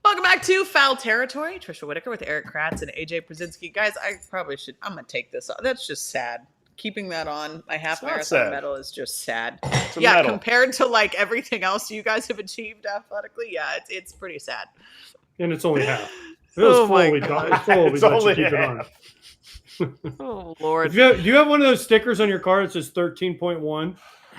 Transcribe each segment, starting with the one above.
Welcome back to Foul Territory. Tricia Whitaker with Erik Kratz and AJ Brzezinski. Guys, I'm going to take this off. That's just sad. Keeping that on my half marathon medal is just sad. Yeah, medal. Compared to like everything else you guys have achieved athletically, yeah, it's pretty sad. And it's only half. If it was full, we'd let you keep it on. Oh, Lord. Do you have one of those stickers on your car that says 13.1?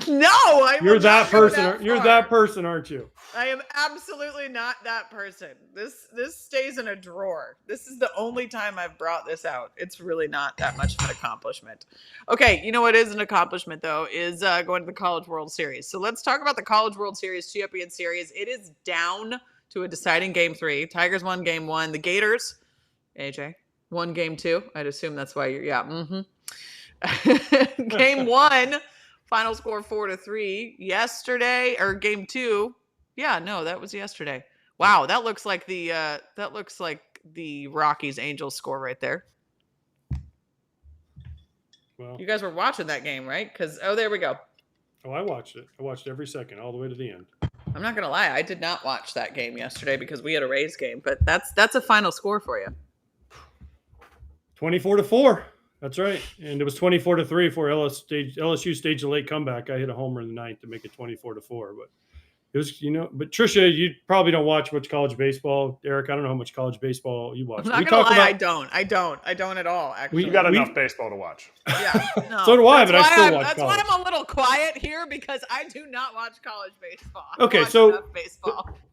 No, you're that person. You're that person, aren't you? I am absolutely not that person. This stays in a drawer. This is the only time I've brought this out. It's really not that much of an accomplishment. Okay, you know what is an accomplishment though is going to the College World Series. So let's talk about the College World Series Champion Series. It is down to a deciding Game 3. Tigers won Game 1. The Gators, AJ, won Game 2. I'd assume that's why you're Game 1. Final score 4-3 yesterday, or Game 2. Yeah, no, that was yesterday. Wow, that looks like the Rockies Angels score right there. Well, you guys were watching that game, right? Because there we go. Oh, I watched it. I watched every second, all the way to the end. I'm not gonna lie, I did not watch that game yesterday because we had a Rays game, but that's a final score for you. 24-4. That's right. And it was 24-3 for LSU staged a late comeback. I hit a homer in the ninth to make it 24-4. But it was, but Tricia, you probably don't watch much college baseball. Erik, I don't know how much college baseball you watch. I'm not gonna lie, I don't at all. Actually, you got enough baseball to watch. Yeah, no. So do I, but I still watch. That's college. why I'm a little quiet here because I do not watch college baseball. Okay, so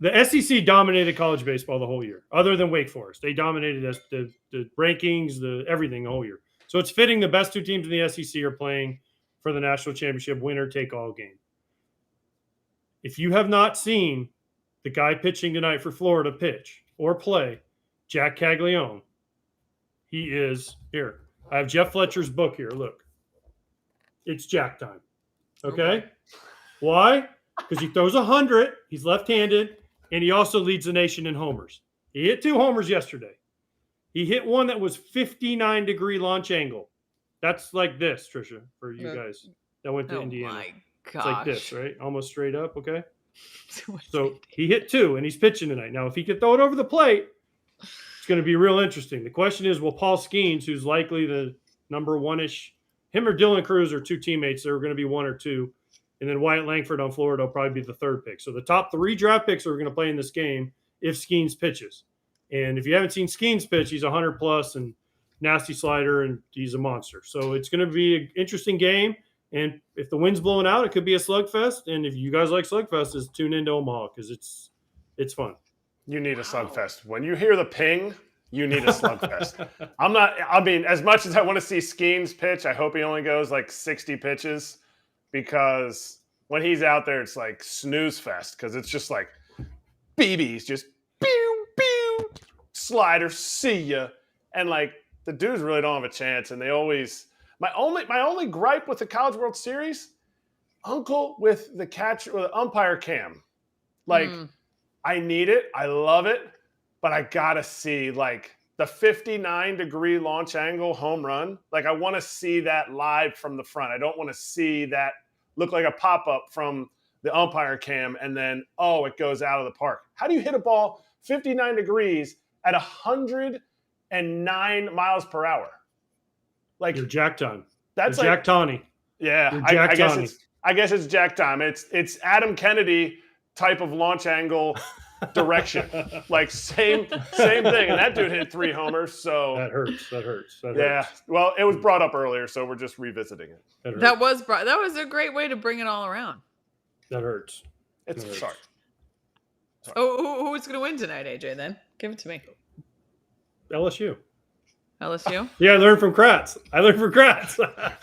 the SEC dominated college baseball the whole year, other than Wake Forest. They dominated the rankings, everything the whole year. So it's fitting the best two teams in the SEC are playing for the national championship winner-take-all game. If you have not seen the guy pitching tonight for Florida pitch or play, Jack Caglione, he is here. I have Jeff Fletcher's book here. Look. It's Jack time. Okay? Why? Because he throws 100. He's left-handed, and he also leads the nation in homers. He hit 2 homers yesterday. He hit one that was 59-degree launch angle. That's like this, Tricia, for you guys that went to Indiana. My gosh. It's like this, right? Almost straight up, okay? So he hit 2, and he's pitching tonight. Now, if he can throw it over the plate, it's going to be real interesting. The question is, will Paul Skeens, who's likely the number one-ish, him or Dylan Cruz are 2 teammates. They're going to be 1 or 2. And then Wyatt Langford on Florida will probably be the 3rd pick. So the top 3 draft picks are going to play in this game if Skeens pitches. And if you haven't seen Skeens pitch, he's 100+ and nasty slider, and he's a monster. So it's going to be an interesting game. And if the wind's blowing out, it could be a slugfest. And if you guys like slugfest, is tune into Omaha because it's fun. You need a slugfest. When you hear the ping, you need a slugfest. As much as I want to see Skeens pitch, I hope he only goes like 60 pitches because when he's out there, it's like snooze fest because it's just like BBs, just pew, pew, slider, see ya. And like the dudes really don't have a chance. And they always, my only gripe with the College World Series, Uncle with the catch or the umpire cam. Like, I need it. I love it. But I got to see like the 59-degree launch angle home run. Like I want to see that live from the front. I don't want to see that look like a pop-up from the umpire cam and then, it goes out of the park. How do you hit a ball 59 degrees at 109 miles per hour? Like you're Jack time. That's you're like Jack Tawny. Yeah, I guess it's Jack time. It's Adam Kennedy type of launch angle direction. Like same thing. And that dude hit 3 homers. So that hurts. Yeah. Well, it was brought up earlier, so we're just revisiting it. That was a great way to bring it all around. That hurts. Sorry. Oh, who's going to win tonight, AJ? Then give it to me. LSU. Yeah, I learned from Kratz.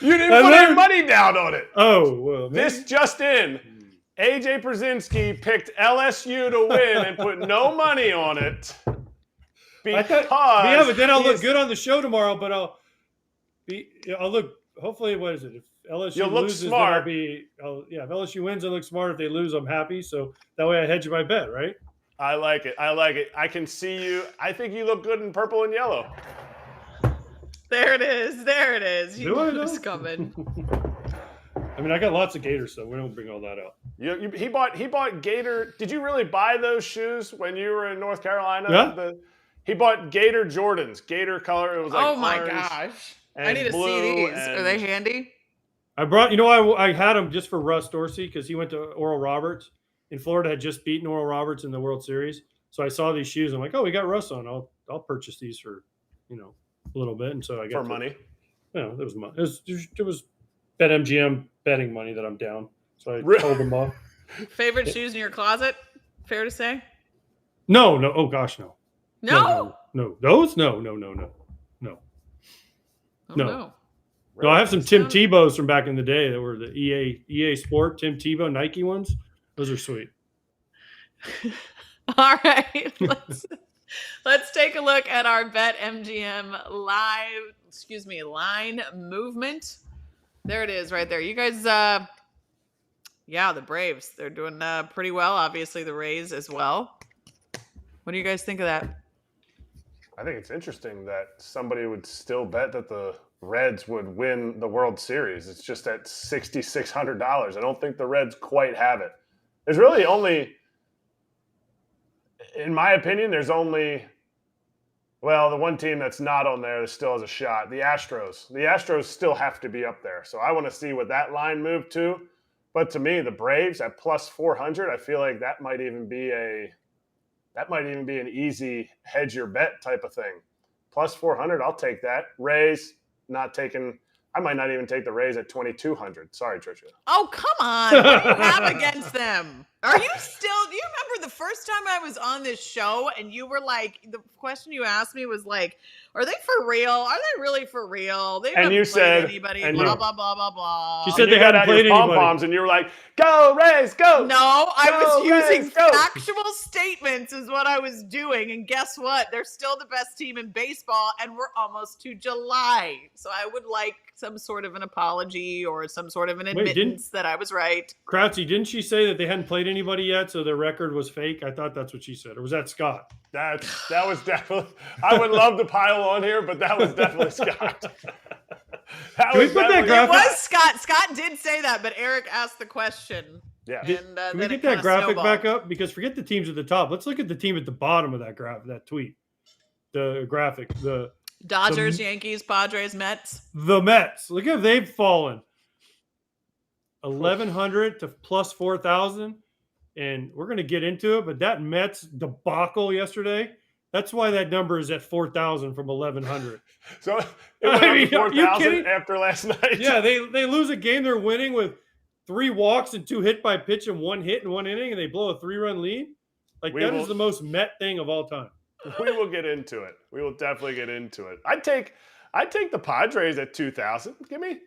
You didn't put any money down on it. Oh, well. Maybe. This just in. AJ Brzezinski picked LSU to win and put no money on it. But then I'll look good on the show tomorrow, but I'll look, hopefully, what is it? If LSU loses, smart. if LSU wins, I look smart. If they lose, I'm happy. So that way I hedge my bet, right? I like it. I can see you. I think you look good in purple and yellow. There it is. You know what's coming. I mean, I got lots of Gators, so we don't bring all that out. He bought Gator. Did you really buy those shoes when you were in North Carolina? Yeah. He bought Gator Jordans, Gator color. It was like Oh my orange gosh. and I need to blue see these. and Are they handy? I brought, I had him just for Russ Dorsey because he went to Oral Roberts in Florida, had just beaten Oral Roberts in the World Series. So I saw these shoes. I'm like, oh, we got Russ on. I'll purchase these for, a little bit. And so I got for money. It was money. It was Bet MGM betting money that I'm down. So I told them off. Favorite shoes in your closet? Fair to say? No. Oh gosh, no. No. No. Those? No. Oh, No. no. No, I have some Tim Tebow's from back in the day that were the EA Sport Tim Tebow Nike ones. Those are sweet. All right. Let's take a look at our Bet MGM line movement. There it is right there. You guys, the Braves, they're doing pretty well. Obviously the Rays as well. What do you guys think of that? I think it's interesting that somebody would still bet that the Reds would win the World Series. It's just at $6,600. I don't think the Reds quite have it. There's really only, in my opinion, the one team that's not on there that still has a shot, the Astros. The Astros still have to be up there. So I want to see what that line moved to. But to me, the Braves at plus 400, I feel like that might even be an easy hedge your bet type of thing. Plus 400, I'll take that. Rays, not taking. I might not even take the Rays at 2,200. Sorry, Tricia. Oh, come on. What do you have against them? Are you still, do you remember the first time I was on this show and you were like, the question you asked me was like, are they for real? Are they really for real? They haven't played anybody, blah, blah, blah, blah, blah. She said they hadn't played anybody. Pom-poms and you were like, go Rays, go. No, I was using Rays, go. factual statements is what I was doing. And guess what? They're still the best team in baseball and we're almost to July. So I would like some sort of an apology or some sort of an admittance that I was right. Krautsy, didn't she say that they hadn't played anybody yet, so their record was fake? I thought that's what she said. Or was that Scott? That was definitely. I would love to pile on here, but that was definitely Scott. Can we put that graphic? It was Scott. Scott did say that, but Erik asked the question. Yeah. Can we get that graphic back up? Because forget the teams at the top. Let's look at the team at the bottom of that graph, that tweet. The graphic. The Dodgers, Yankees, Padres, Mets. The Mets. Look how they've fallen. 1,100 to plus 4,000. And we're going to get into it, but that Mets debacle yesterday, that's why that number is at 4,000 from 1,100. So it went up to 4,000 after last night. Yeah, they lose a game they're winning with 3 walks and 2 hit by pitch and 1 hit in 1 inning, and they blow a 3-run lead. That is the most Met thing of all time. We will get into it. We will definitely get into it. I'd take the Padres at 2,000. Give me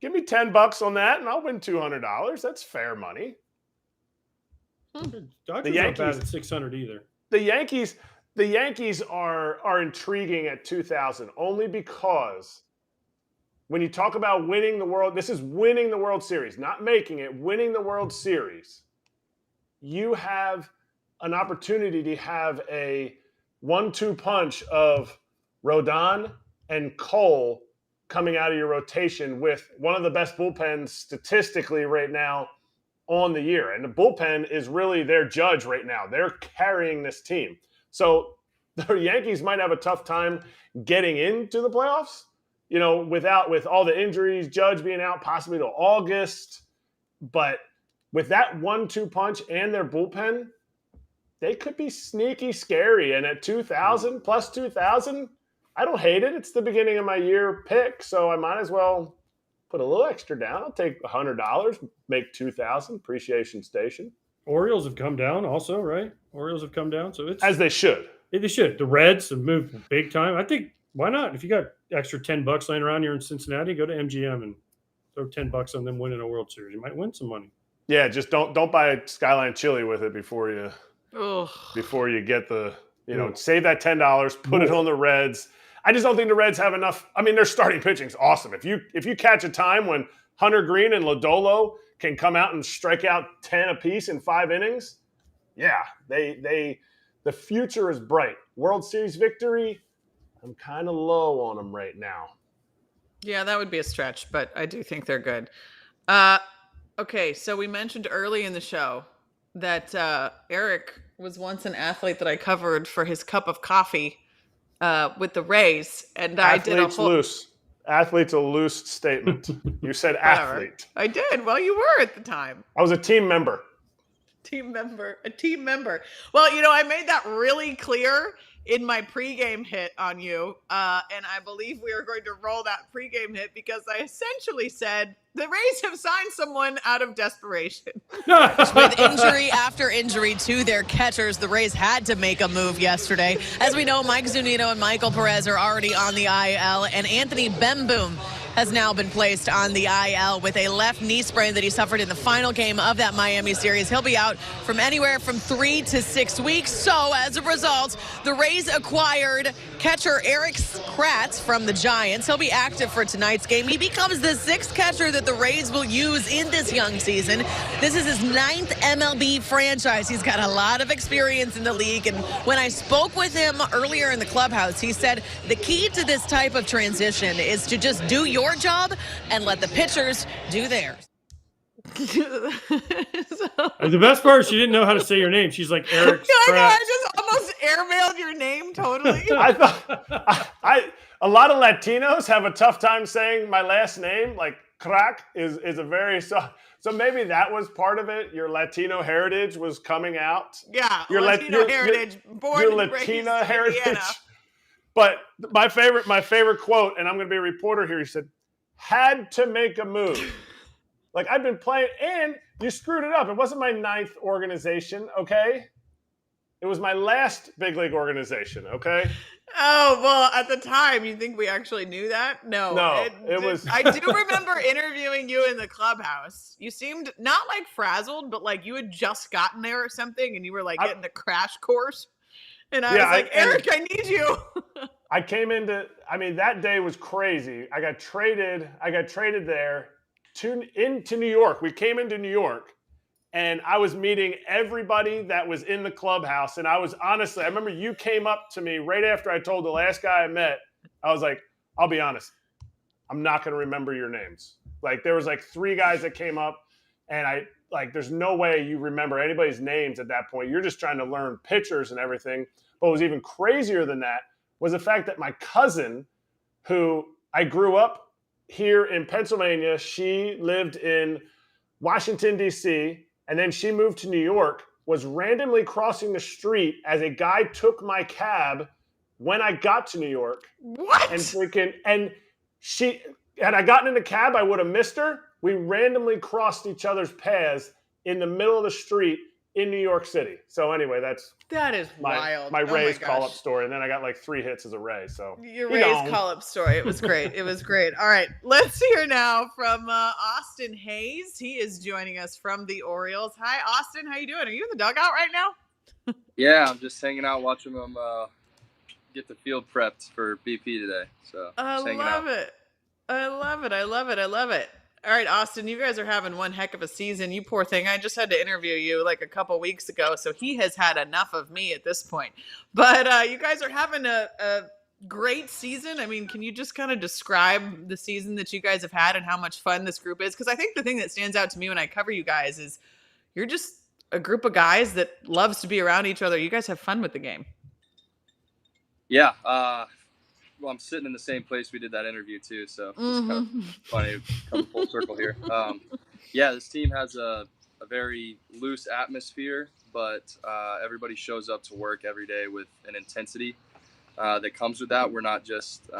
$10 on that, and I'll win $200. That's fair money. The Yankees not bad at 600 either. The Yankees are intriguing at 2,000 only because when you talk about winning the World, this is winning the World Series, not making it, winning the World Series. You have an opportunity to have a 1-2 punch of Rodon and Cole coming out of your rotation with one of the best bullpens statistically right now on the year. And the bullpen is really their judge right now. They're carrying this team. So the Yankees might have a tough time getting into the playoffs, with all the injuries, Judge being out possibly till August. But with that 1-2 punch and their bullpen, they could be sneaky scary. And at 2,000 plus 2,000, I don't hate it. It's the beginning of my year pick, so I might as well put a little extra down. I'll take $100, make 2,000, appreciation station. Orioles have come down also, right? Orioles have come down, so it's as they should. They should. The Reds have moved big time. I think why not? If you got extra $10 laying around here in Cincinnati, go to MGM and throw $10 on them winning a World Series. You might win some money. Yeah, just don't buy Skyline chili with it before you get the save that $10, put it on the Reds. I just don't think the Reds have enough. I mean, their starting pitching is awesome. If you catch a time when Hunter Green and Lodolo can come out and strike out 10 apiece in 5 innings, yeah, the future is bright. World Series victory, I'm kind of low on them right now. Yeah, that would be a stretch, but I do think they're good. Okay, so we mentioned early in the show that Erik was once an athlete that I covered for his cup of coffee with the Rays, and I did a Athlete's whole loose. Athlete's a loose statement. You said whatever. athlete. I did. Well, you were at the time. I was a team member. A team member. Well, I made that really clear in my pregame hit on you, and I believe we are going to roll that pregame hit because I essentially said the Rays have signed someone out of desperation. With injury after injury to their catchers, the Rays had to make a move yesterday. As we know, Mike Zunino and Michael Perez are already on the IL, and Anthony Bemboom has now been placed on the IL with a left knee sprain that he suffered in the final game of that Miami series. He'll be out from anywhere from 3 to 6 weeks. So as a result, the Rays acquired catcher Erik Kratz from the Giants. He'll be active for tonight's game. He becomes the 6th catcher that the Rays will use in this young season. This is his 9th MLB franchise. He's got a lot of experience in the league. And when I spoke with him earlier in the clubhouse, he said the key to this type of transition is to just do your job and let the pitchers do theirs. The best part is she didn't know how to say your name. She's like, Erik I know, I Kratz. just almost airmailed your name totally. I thought a lot of Latinos have a tough time saying my last name. Like crack is a very so maybe that was part of it. Your Latino heritage was coming out. Yeah, Your Latino heritage, born your and raised Latina in heritage. Indiana. But my favorite quote, and I'm going to be a reporter here. He said, "Had to make a move." Like I've been playing, and you screwed it up. It wasn't my 9th organization, okay? It was my last big league organization, okay? Oh, well, at the time, you think we actually knew that? No. It was. I do remember interviewing you in the clubhouse. You seemed not like frazzled, but like you had just gotten there or something, and you were like getting a crash course. And I was like, Erik, I need you. I came into, that day was crazy. I got traded there into New York. We came into New York, and I was meeting everybody that was in the clubhouse. And I was honestly, I remember you came up to me right after I told the last guy I met. I was like, I'll be honest, I'm not going to remember your names. Like there was like 3 guys that came up, and there's no way you remember anybody's names at that point. You're just trying to learn pitchers and everything. But what was even crazier than that was the fact that my cousin, who I grew up here in Pennsylvania, she lived in Washington, D.C., and then she moved to New York, was randomly crossing the street as a guy took my cab when I got to New York. What? And she, had I gotten in the cab, I would have missed her. We randomly crossed each other's paths in the middle of the street in New York City. So anyway, that is wild. My Rays call-up story, and then I got like 3 hits as a Ray. So your Rays call-up story. It was great. It was great. All right, let's hear now from Austin Hayes. He is joining us from the Orioles. Hi, Austin. How you doing? Are you in the dugout right now? Yeah, I'm just hanging out watching them get the field prepped for BP today. So I love it. I love it. All right, Austin, you guys are having one heck of a season. You poor thing. I just had to interview you like a couple weeks ago, so he has had enough of me at this point. But you guys are having a great season. I mean, can you just kind of describe the season that you guys have had and how much fun this group is? Because I think the thing that stands out to me when I cover you guys is you're just a group of guys that loves to be around each other. You guys have fun with the game. Yeah. Well, I'm sitting in the same place we did that interview too, so it's kind of funny to come full circle here. Yeah, this team has a very loose atmosphere, but everybody shows up to work every day with an intensity that comes with that. We're not just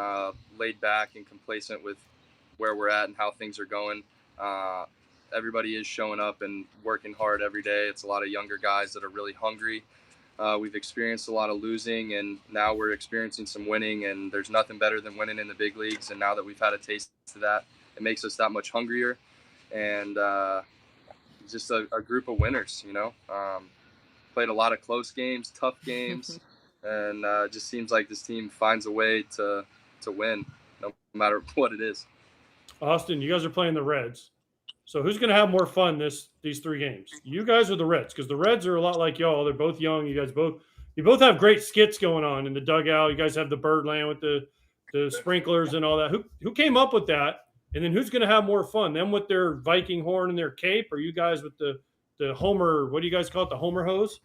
laid back and complacent with where we're at and how things are going. Everybody is showing up and working hard every day. It's a lot of younger guys that are really hungry. We've experienced a lot of losing, and now we're experiencing some winning, and there's nothing better than winning in the big leagues. And now that we've had a taste of that, it makes us that much hungrier. And just a group of winners, played a lot of close games, tough games, and just seems like this team finds a way to win no matter what it is. Austin, you guys are playing the Reds. So who's going to have more fun these 3 games? You guys or the Reds? Because the Reds are a lot like y'all. They're both young. You both have great skits going on in the dugout. You guys have the Birdland with the sprinklers and all that. Who came up with that? And then who's going to have more fun? Them with their Viking horn and their cape, or you guys with the Homer? What do you guys call it? The Homer hose?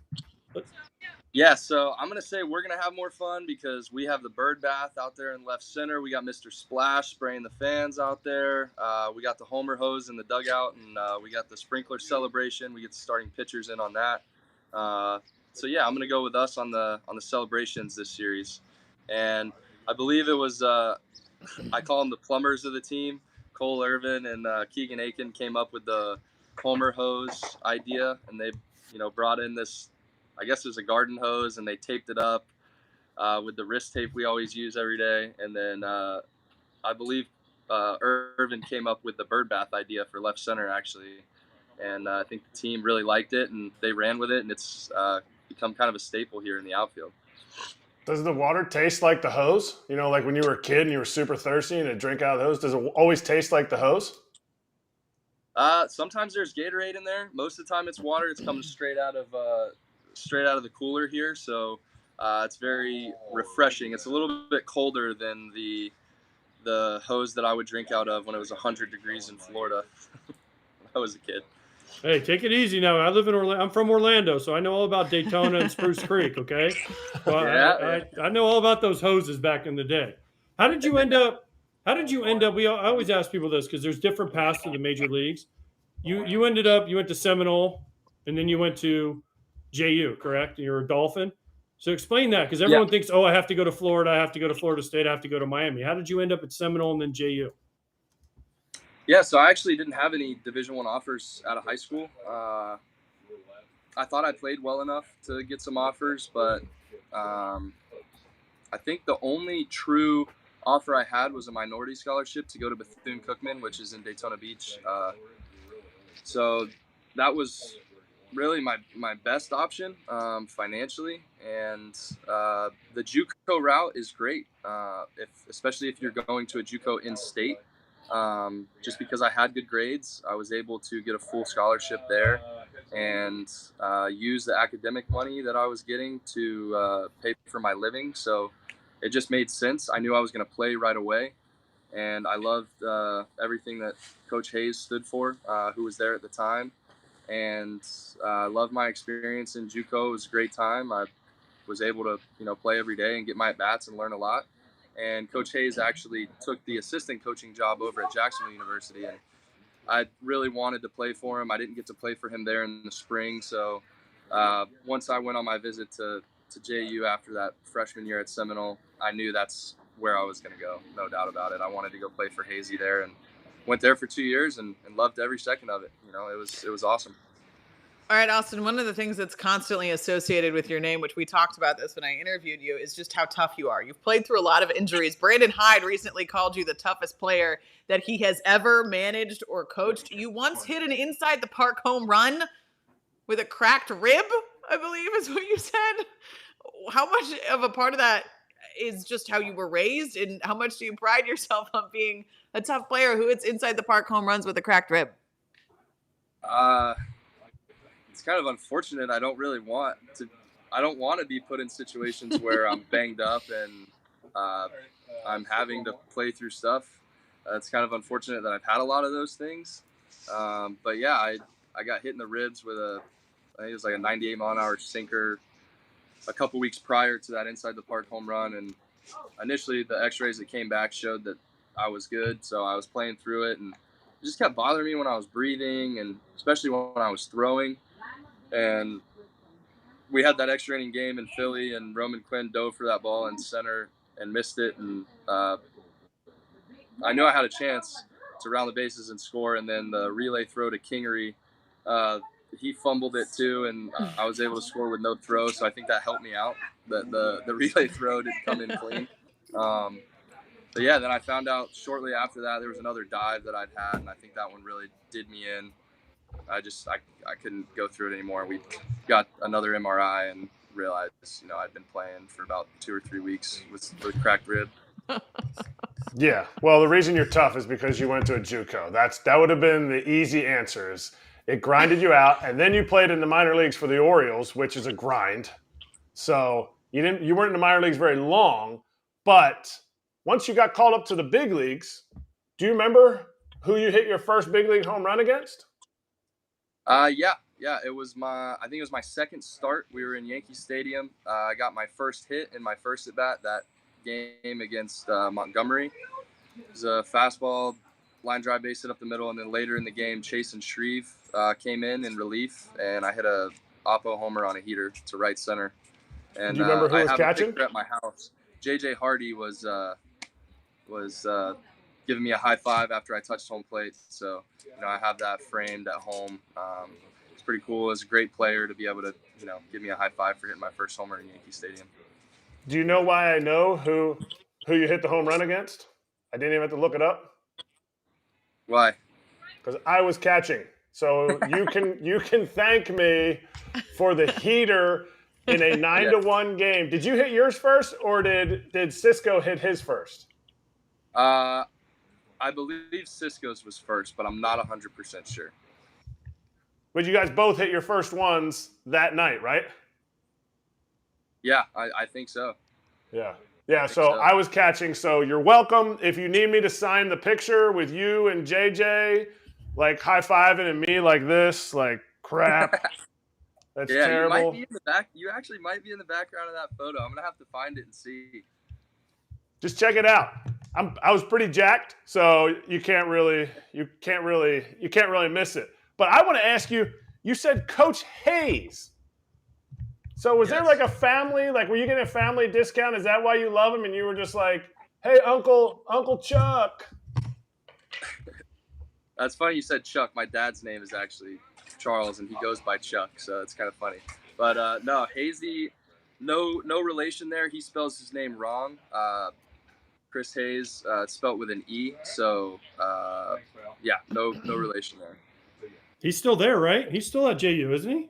Yeah, so I'm gonna say we're gonna have more fun because we have the bird bath out there in left center. We got Mr. Splash spraying the fans out there. We got the Homer hose in the dugout, and we got the sprinkler celebration. We get the starting pitchers in on that. So yeah, I'm gonna go with us on the celebrations this series, and I believe it was I call them the plumbers of the team. Cole Irvin and Keegan Aiken came up with the Homer hose idea, and they brought in this. I guess it was a garden hose, and they taped it up with the wrist tape we always use every day. And then I believe Irvin came up with the bird bath idea for left center, actually. And I think the team really liked it, and they ran with it, and it's become kind of a staple here in the outfield. Does the water taste like the hose? Like when you were a kid and you were super thirsty and a drink out of the hose, does it always taste like the hose? Sometimes there's Gatorade in there. Most of the time it's water. It's coming straight out of the cooler here, so it's very refreshing. It's a little bit colder than the hose that I would drink out of when it was 100 degrees in Florida when I was a kid. Hey, take it easy now. I live in Orlando. I'm from Orlando, so I know all about Daytona and Spruce Creek, okay? Well, yeah. I know all about those hoses back in the day. How did you end up? I always ask people this because there's different paths to the major leagues. You went to Seminole, and then you went to JU, correct? You're a Dolphin. So explain that, because everyone thinks, I have to go to Florida, I have to go to Florida State, I have to go to Miami. How did you end up at Seminole and then JU? Yeah, so I actually didn't have any Division I offers out of high school. I thought I played well enough to get some offers, but I think the only true offer I had was a minority scholarship to go to Bethune-Cookman, which is in Daytona Beach. So that was really my best option financially, and the JUCO route is great, especially if you're going to a JUCO in-state. Just because I had good grades, I was able to get a full scholarship there and use the academic money that I was getting to pay for my living. So it just made sense. I knew I was going to play right away, and I loved everything that Coach Hayes stood for, who was there at the time. And I loved my experience in JUCO. It was a great time. I was able to, play every day and get my at-bats and learn a lot. And Coach Hayes actually took the assistant coaching job over at Jacksonville University, and I really wanted to play for him. I didn't get to play for him there in the spring, so once I went on my visit to JU after that freshman year at Seminole, I knew that's where I was going to go, no doubt about it. I wanted to go play for Hazy there, and went there for 2 years and loved every second of it. It was awesome. All right, Austin, one of the things that's constantly associated with your name, which we talked about this when I interviewed you, is just how tough you are. You've played through a lot of injuries. Brandon Hyde recently called you the toughest player that he has ever managed or coached. You once hit an inside the park home run with a cracked rib, I believe is what you said. How much of a part of that is just how you were raised, and how much do you pride yourself on being a tough player who hits inside the park home runs with a cracked rib? It's kind of unfortunate. I don't want to be put in situations where I'm banged up and I'm having to play through stuff. It's kind of unfortunate that I've had a lot of those things. But yeah, I got hit in the ribs with I think it was like a 98 mile an hour sinker a couple weeks prior to that inside the park home run. And initially the x-rays that came back showed that I was good. So I was playing through it, and it just kept bothering me when I was breathing, and especially when I was throwing. And we had that extra inning game in Philly, and Roman Quinn dove for that ball in center and missed it. And I knew I had a chance to round the bases and score. And then the relay throw to Kingery, he fumbled it too, and I was able to score with no throw. So I think that helped me out. The relay throw didn't come in clean. But yeah, then I found out shortly after that there was another dive that I'd had, and I think that one really did me in. I couldn't go through it anymore. We got another MRI and realized, I'd been playing for about 2 or 3 weeks with cracked rib. Yeah. Well, the reason you're tough is because you went to a JUCO. That would have been the easy answers. It grinded you out, and then you played in the minor leagues for the Orioles, which is a grind. So you weren't in the minor leagues very long, but once you got called up to the big leagues, do you remember who you hit your first big league home run against? Yeah. I think it was my second start. We were in Yankee Stadium. I got my first hit in my first at bat that game against Montgomery. It was a fastball, line drive base hit up the middle, and then later in the game, Chase and Shreve came in relief, and I hit a oppo homer on a heater to right center. And Do you remember who I was have catching? a picture at my house. JJ Hardy was giving me a high five after I touched home plate. So, I have that framed at home. It's pretty cool. It's a great player to be able to, give me a high five for hitting my first homer in Yankee Stadium. Do you know why I know who you hit the home run against? I didn't even have to look it up. Why? Because I was catching. So you can thank me for the heater in a 9-1 game. Did you hit yours first, or did Cisco hit his first? I believe Cisco's was first, but I'm not 100% sure. But you guys both hit your first ones that night, right? Yeah, I think so. Yeah. Yeah, so I was catching, so you're welcome. If you need me to sign the picture with you and JJ, like high-fiving and me like this, like crap. That's terrible. You might be in the back. You actually might be in the background of that photo. I'm gonna have to find it and see. Just check it out. I was pretty jacked, so you can't really miss it. But I want to ask you, you said Coach Hayes. So was there like a family, like were you getting a family discount? Is that why you love him? And you were just like, hey, Uncle Chuck. That's funny you said Chuck. My dad's name is actually Charles, and he goes by Chuck, so it's kind of funny. But no, Hazy, no relation there. He spells his name wrong. Chris Hayes, it's spelled with an E. So no relation there. He's still there, right? He's still at JU, isn't he?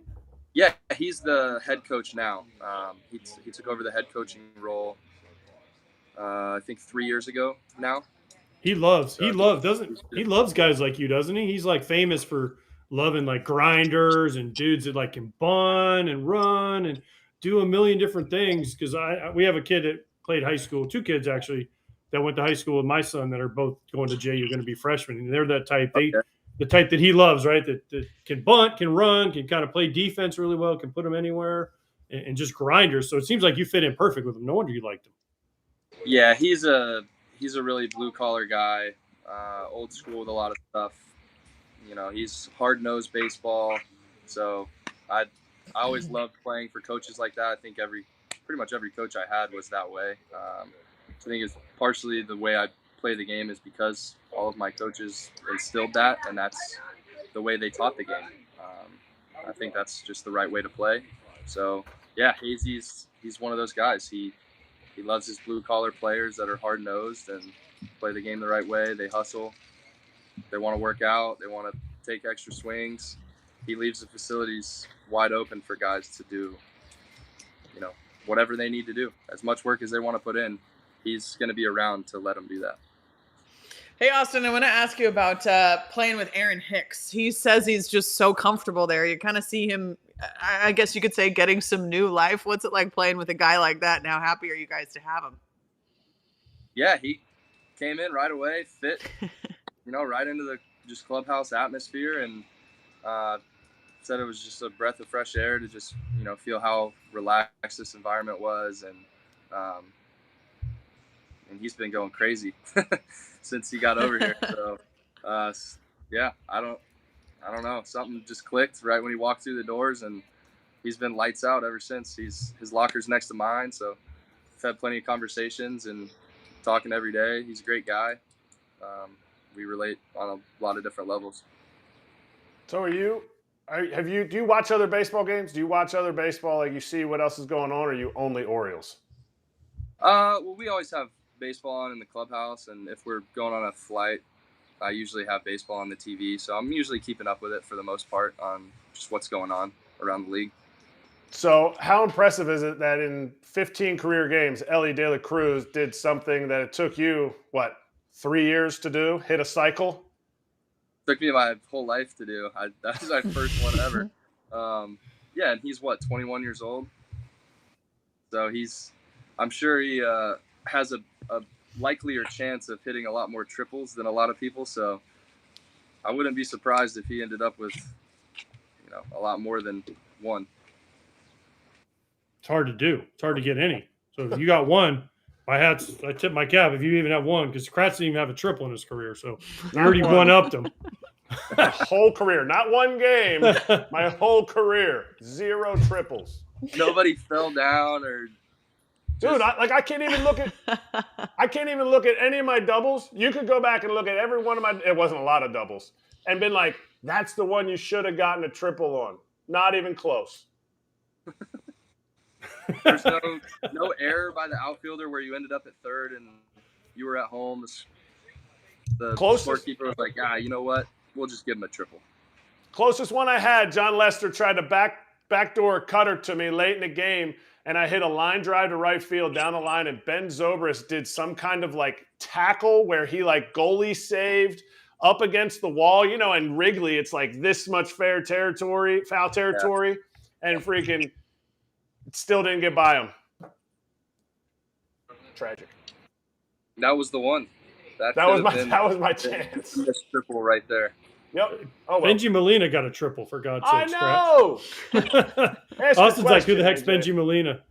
Yeah, he's the head coach now. He took over the head coaching role, I think 3 years ago now. He loves guys like you, doesn't he? He's like famous for loving like grinders and dudes that like can bunt and run and do a million different things. Because we have a kid that played high school, 2 kids actually that went to high school with my son that are both going to JU, going to be freshmen, and they're that type. The type that he loves, right? That can bunt, can run, can kind of play defense really well, can put him anywhere, and just grinders. So it seems like you fit in perfect with him. No wonder you liked him. Yeah, he's a really blue collar guy, old school with a lot of stuff. He's hard nosed baseball. So I always loved playing for coaches like that. I think pretty much every coach I had was that way. I think it's partially the way I play the game is because all of my coaches instilled that, and that's the way they taught the game. I think that's just the right way to play. So yeah, Hazy's one of those guys. He loves his blue collar players that are hard nosed and play the game the right way. They hustle. They want to work out. They want to take extra swings. He leaves the facilities wide open for guys to do, whatever they need to do. As much work as they want to put in, he's going to be around to let them do that. Hey, Austin, I want to ask you about playing with Aaron Hicks. He says he's just so comfortable there. You kind of see him, I guess you could say, getting some new life. What's it like playing with a guy like that? And how happy are you guys to have him? Yeah, he came in right away, fit, right into the just clubhouse atmosphere, and said it was just a breath of fresh air to just, feel how relaxed this environment was. And he's been going crazy since he got over here. So, I don't know. Something just clicked right when he walked through the doors, and he's been lights out ever since. His locker's next to mine, so I've had plenty of conversations and talking every day. He's a great guy. We relate on a lot of different levels. So do you watch other baseball games? Do you watch other baseball, like you see what else is going on, or are you only Orioles? Well, we always have baseball on in the clubhouse, and if we're going on a flight, I usually have baseball on the TV, so I'm usually keeping up with it for the most part on just what's going on around the league. So how impressive is it that in 15 career games, Elly De La Cruz did something that it took you, 3 years to do, hit a cycle? It took me my whole life to do. That was my first one ever. And he's 21 years old? So I'm sure he has a likelier chance of hitting a lot more triples than a lot of people. So I wouldn't be surprised if he ended up with, a lot more than one. It's hard to do. It's hard to get any. So if you got one, I tip my cap if you even have one, because Kratz didn't even have a triple in his career. So you already one-upped him. My whole career, not one game, my whole career, 0 triples. Nobody fell down or. Dude, I can't even look at any of my doubles. You could go back and look at every one of my. It wasn't a lot of doubles, and been like, that's the one you should have gotten a triple on. Not even close. There's no error by the outfielder where you ended up at third and you were at home. The scorekeeper was like, you know what? We'll just give him a triple. Closest one I had, John Lester tried to backdoor cutter to me late in the game, and I hit a line drive to right field down the line, and Ben Zobrist did some kind of tackle where he goalie saved up against the wall. In Wrigley, it's this much foul territory, and freaking still didn't get by him. Tragic. That was the one. That was my chance. This triple right there. Yep. Oh, well. Benji Molina got a triple, for God's sake. I know. Austin's like, who the heck's Benji Molina?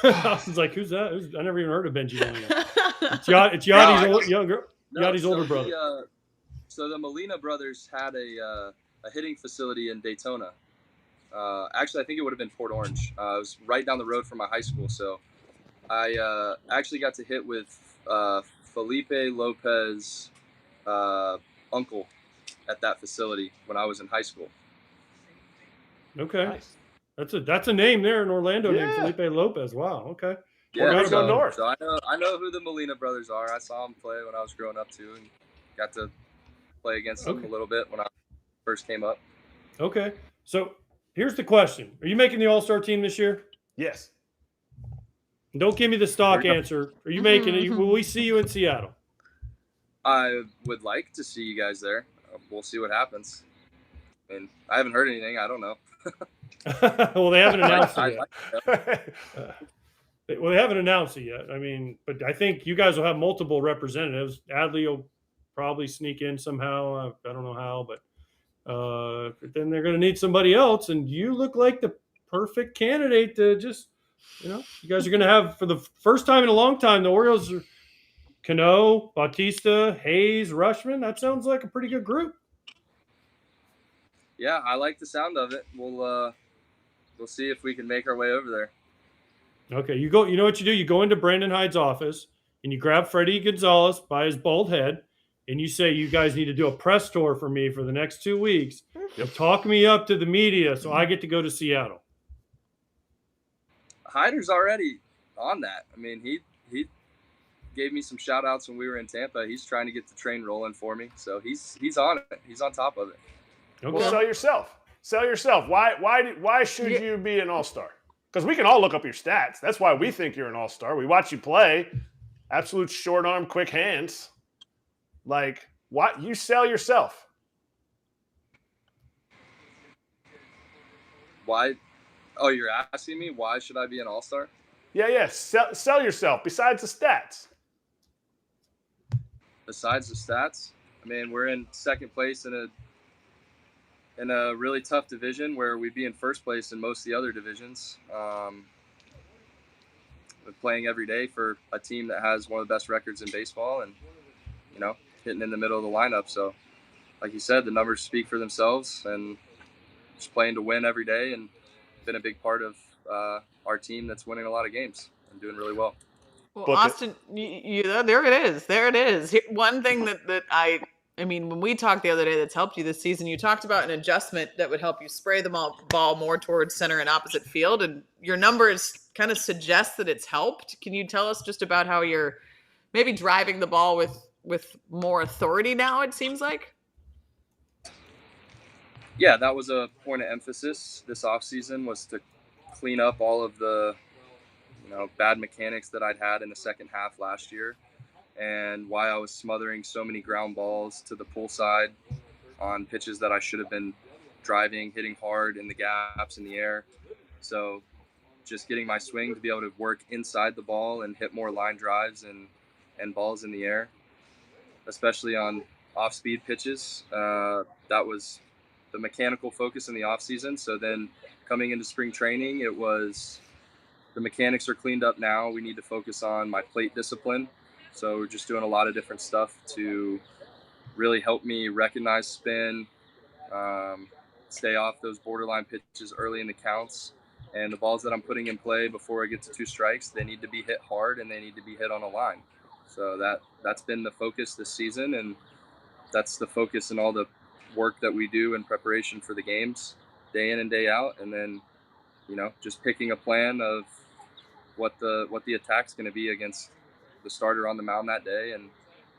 Austin's like, who's that? I never even heard of Benji Molina. It's Yachty's older brother. So the Molina brothers had a hitting facility in Daytona. Actually, I think it would have been Port Orange. It was right down the road from my high school. So I actually got to hit with Felipe Lopez uncle at that facility when I was in high school. Okay. Nice. That's a name there in Orlando named Felipe Lopez. Wow. Okay. Yeah, go north. So I know who the Molina brothers are. I saw them play when I was growing up too, and got to play against them a little bit when I first came up. Okay. So here's the question: are you making the All-Star team this year? Yes. Don't give me the stock answer. Are you making it? Will we see you in Seattle? I would like to see you guys there. We'll see what happens. I mean, I haven't heard anything. I don't know. Well, they haven't announced it yet. Well, they haven't announced it yet. I mean, but I think you guys will have multiple representatives. Adley will probably sneak in somehow. I don't know how, but then they're going to need somebody else. And you look like the perfect candidate to just, you guys are going to have, for the first time in a long time, the Orioles are Cano, Bautista, Hayes, Rushman. That sounds like a pretty good group. Yeah, I like the sound of it. We'll see if we can make our way over there. Okay, you go. You know what you do? You go into Brandon Hyde's office and you grab Freddie Gonzalez by his bald head, and you say, "You guys need to do a press tour for me for the next 2 weeks. And talk me up to the media so I get to go to Seattle." Hyder's already on that. I mean, he gave me some shout outs when we were in Tampa. He's trying to get the train rolling for me. So he's on it. He's on top of it. Okay. Well, sell yourself. Sell yourself. Why should you be an all-star? Because we can all look up your stats. That's why we think you're an all-star. We watch you play. Absolute short arm, quick hands. What? You sell yourself. Why? Oh, you're asking me why should I be an all-star? Yeah. Sell yourself besides the stats. Besides the stats, I mean, we're in second place in a really tough division where we'd be in first place in most of the other divisions. We're playing every day for a team that has one of the best records in baseball and, hitting in the middle of the lineup. So, like you said, the numbers speak for themselves, and just playing to win every day and been a big part of our team that's winning a lot of games and doing really well. Well, Austin, there it is. There it is. One thing that I mean, when we talked the other day that's helped you this season, you talked about an adjustment that would help you spray the ball more towards center and opposite field, and your numbers kind of suggest that it's helped. Can you tell us just about how you're maybe driving the ball with more authority now, it seems like? Yeah, that was a point of emphasis this offseason, was to clean up all of the bad mechanics that I'd had in the second half last year, and why I was smothering so many ground balls to the pull side on pitches that I should have been driving, hitting hard in the gaps in the air. So just getting my swing to be able to work inside the ball and hit more line drives and balls in the air, especially on off-speed pitches. That was the mechanical focus in the off-season. So then coming into spring training, it was the mechanics are cleaned up now. We need to focus on my plate discipline. So we're just doing a lot of different stuff to really help me recognize spin, stay off those borderline pitches early in the counts. And the balls that I'm putting in play before I get to 2 strikes, they need to be hit hard and they need to be hit on a line. So that's been the focus this season, and that's the focus in all the work that we do in preparation for the games, day in and day out. And then, just picking a plan of what the attack's going to be against the starter on the mound that day and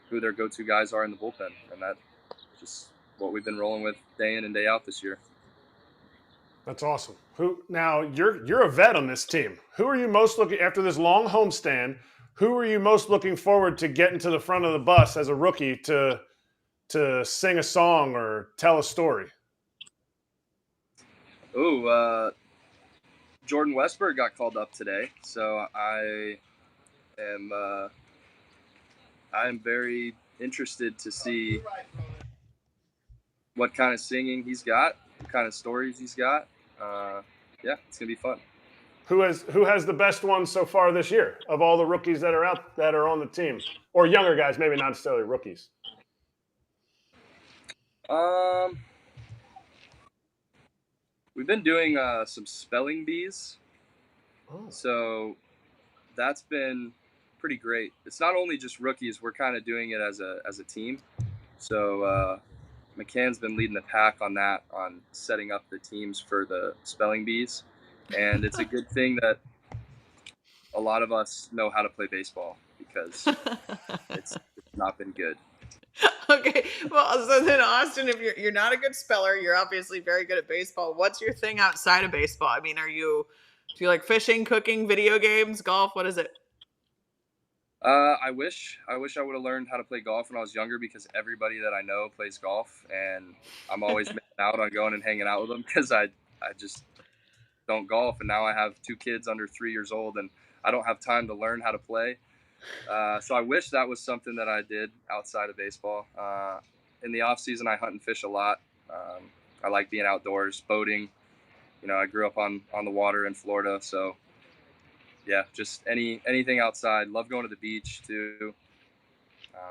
who their go-to guys are in the bullpen. And that's just what we've been rolling with day in and day out this year. That's awesome. Now you're a vet on this team. Who are you most looking after this long homestand? Who are you most looking forward to getting to the front of the bus as a rookie to sing a song or tell a story? Jordan Westberg got called up today, so I'm very interested to see what kind of singing he's got, what kind of stories he's got. It's gonna be fun. Who has the best one so far this year of all the rookies that are on the team, or younger guys, maybe not necessarily rookies? We've been doing some spelling bees, so that's been pretty great. It's not only just rookies; we're kind of doing it as a team. So McCann's been leading the pack on that, on setting up the teams for the spelling bees. And it's a good thing that a lot of us know how to play baseball, because it's not been good. Okay. Well, so then, Austin, if you're not a good speller, you're obviously very good at baseball. What's your thing outside of baseball? I mean, do you like fishing, cooking, video games, golf? What is it? I wish I would have learned how to play golf when I was younger, because everybody that I know plays golf, and I'm always missing out on going and hanging out with them because I just don't golf. And now I have 2 kids under 3 years old, and I don't have time to learn how to play. So I wish that was something that I did outside of baseball. In the off season, I hunt and fish a lot. I like being outdoors, boating. I grew up on the water in Florida, so yeah, just anything outside. Love going to the beach too.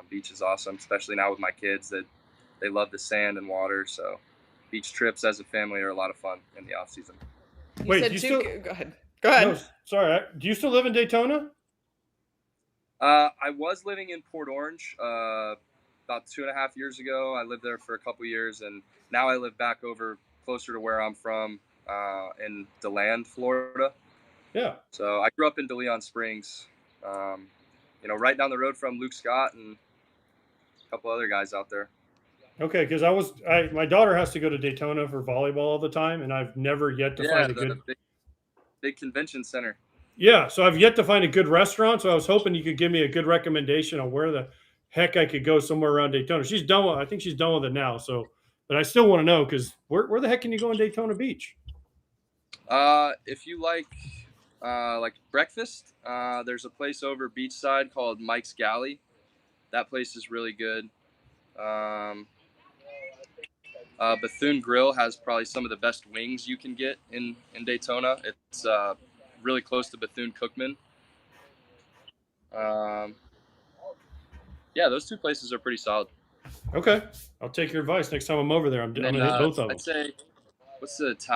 Beach is awesome, especially now with my kids, that they love the sand and water. So beach trips as a family are a lot of fun in the off season. Wait, Go ahead. No, sorry. Do you still live in Daytona? I was living in Port Orange about 2.5 years ago. I lived there for a couple years, and now I live back over closer to where I'm from, in DeLand, Florida. Yeah. So I grew up in DeLeon Springs, right down the road from Luke Scott and a couple other guys out there. Okay, because my daughter has to go to Daytona for volleyball all the time, and I've never yet to find a good big convention center. Yeah, so I've yet to find a good restaurant. So I was hoping you could give me a good recommendation on where the heck I could go somewhere around Daytona. I think she's done with it now. So, but I still want to know, because where the heck can you go in Daytona Beach? If you like breakfast, there's a place over beachside called Mike's Galley. That place is really good. Bethune Grill has probably some of the best wings you can get in Daytona. It's really close to Bethune-Cookman. Those 2 places are pretty solid. Okay, I'll take your advice next time I'm over there. I'm gonna hit both of them. I'd say,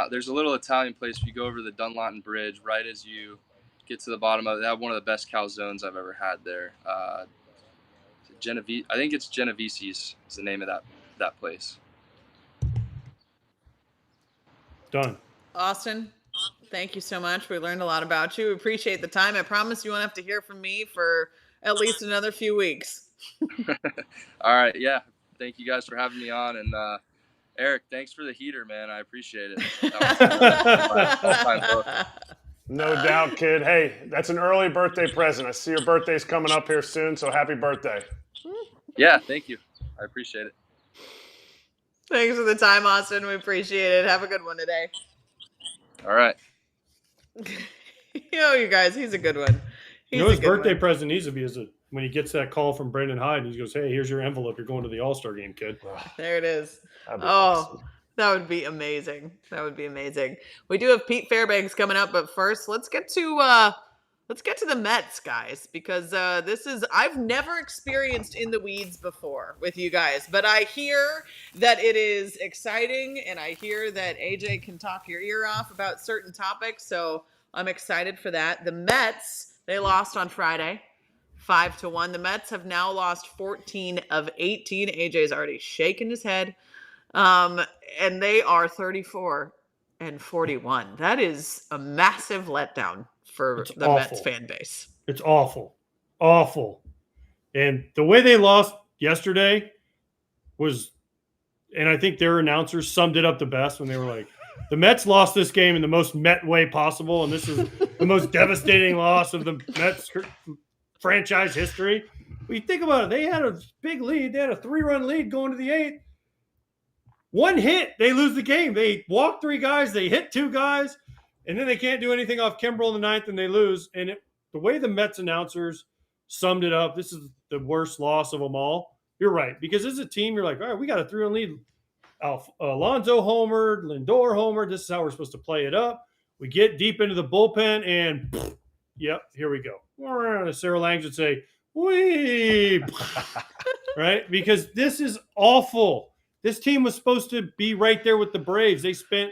there's a little Italian place. If you go over the Dunlawton Bridge, right as you get to the bottom of it, they have one of the best calzones I've ever had there. I think it's Genovese's is the name of that place. Done. Austin, thank you so much. We learned a lot about you. We appreciate the time. I promise you won't have to hear from me for at least another few weeks. All right. Yeah. Thank you guys for having me on. And Erik, thanks for the heater, man. I appreciate it. No doubt, kid. Hey, that's an early birthday present. I see your birthday's coming up here soon, so happy birthday. Yeah, thank you. I appreciate it. Thanks for the time, Austin. We appreciate it. Have a good one today. All right. You guys, he's a good one. His birthday present needs to be is a when he gets that call from Brandon Hyde, and he goes, "Hey, here's your envelope. You're going to the All-Star game, kid." There it is. That'd be Oh, awesome. that would be amazing. That would be amazing. We do have Pete Fairbanks coming up, but first, let's get to the Mets, guys, because this is I've never experienced in the weeds before with you guys, but I hear that it is exciting, and I hear that AJ can talk your ear off about certain topics, so I'm excited for that. The Mets, they lost on Friday, 5-1. The Mets have now lost 14 of 18. AJ's already shaking his head. And they are 34-41. That is a massive letdown for the Mets fan base. It's awful. Awful. And the way they lost yesterday was, and I think their announcers summed it up the best when they were like, the Mets lost this game in the most Met way possible, and this is the most devastating loss of the Mets franchise history. But you think about it, they had a big lead. They had a 3-run lead going to the 8th. One hit, they lose the game. They walk 3 guys, they hit 2 guys, and then they can't do anything off Kimbrel in the 9th, and they lose. And the way the Mets announcers summed it up, this is the worst loss of them all. You're right, because as a team, you're like, all right, we got a 3-run lead. Alonso homered, Lindor homered. This is how we're supposed to play it up. We get deep into the bullpen, and yep, here we go. Sarah Langs would say, "Wee," right? Because this is awful. This team was supposed to be right there with the Braves. They spent,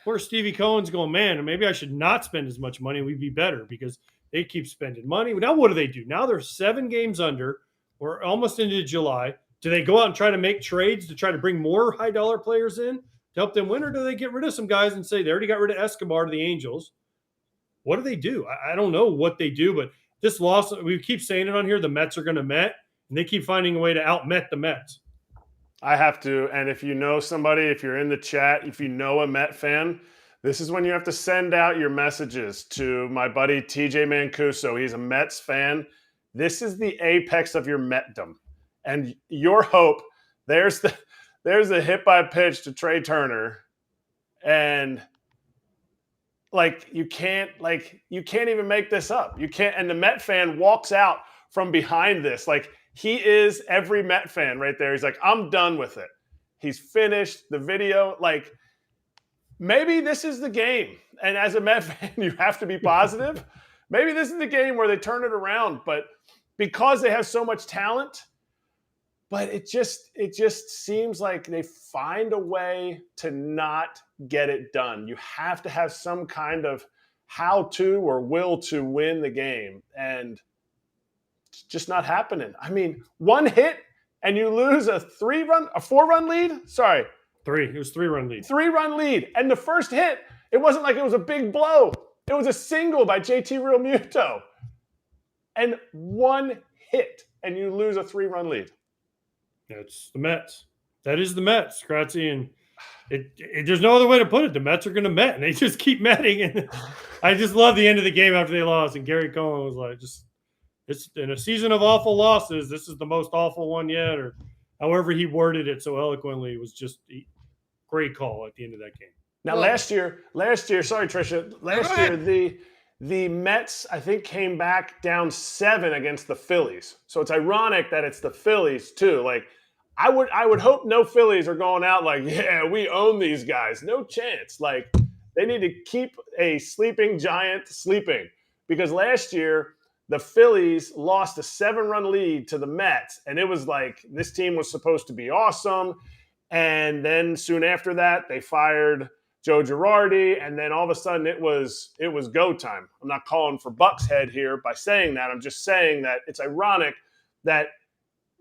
poor Stevie Cohen's going, man, maybe I should not spend as much money. We'd be better because they keep spending money. Now what do? Now they're 7 games under. We're almost into July. Do they go out and try to make trades to try to bring more high-dollar players in to help them win, or do they get rid of some guys and say they already got rid of Escobar to the Angels? What do? I don't know what they do, but this loss, we keep saying it on here, the Mets are going to Met, and they keep finding a way to out-Met the Mets. I have to, and if you know somebody, if you're in the chat, if you know a Met fan, this is when you have to send out your messages to my buddy TJ Mancuso. He's a Mets fan. This is the apex of your Metdom. And your hope, there's the hit by pitch to Trey Turner. And you can't even make this up. You can't, and the Met fan walks out from behind this. He is every Met fan right there. He's like, I'm done with it. He's finished the video. Maybe this is the game. And as a Met fan, you have to be positive. Maybe this is the game where they turn it around. But because they have so much talent, but it just seems like they find a way to not get it done. You have to have some kind of how to or will to win the game. And it's just not happening. I mean, one hit and you lose a 4-run lead? Sorry. 3. It was 3-run lead. 3-run lead. And the first hit, it wasn't like it was a big blow. It was a single by JT Realmuto. And one hit and you lose a 3-run lead. That's the Mets. That is the Mets, Kratzy. And there's no other way to put it. The Mets are going to Met, and they just keep Metting. And I just love the end of the game after they lost. And Gary Cohen was like, it's in a season of awful losses, this is the most awful one yet, or however he worded it so eloquently. It was just a great call at the end of that game. Now, last year, sorry, Tricia, last year, the Mets, I think, came back down 7 against the Phillies. So it's ironic that it's the Phillies, too. I would hope no Phillies are going out yeah, we own these guys. No chance. They need to keep a sleeping giant sleeping. Because last year, the Phillies lost a 7-run lead to the Mets, and it was this team was supposed to be awesome. And then soon after that, they fired Joe Girardi, and then all of a sudden it was go time. I'm not calling for Buck's head here by saying that. I'm just saying that it's ironic that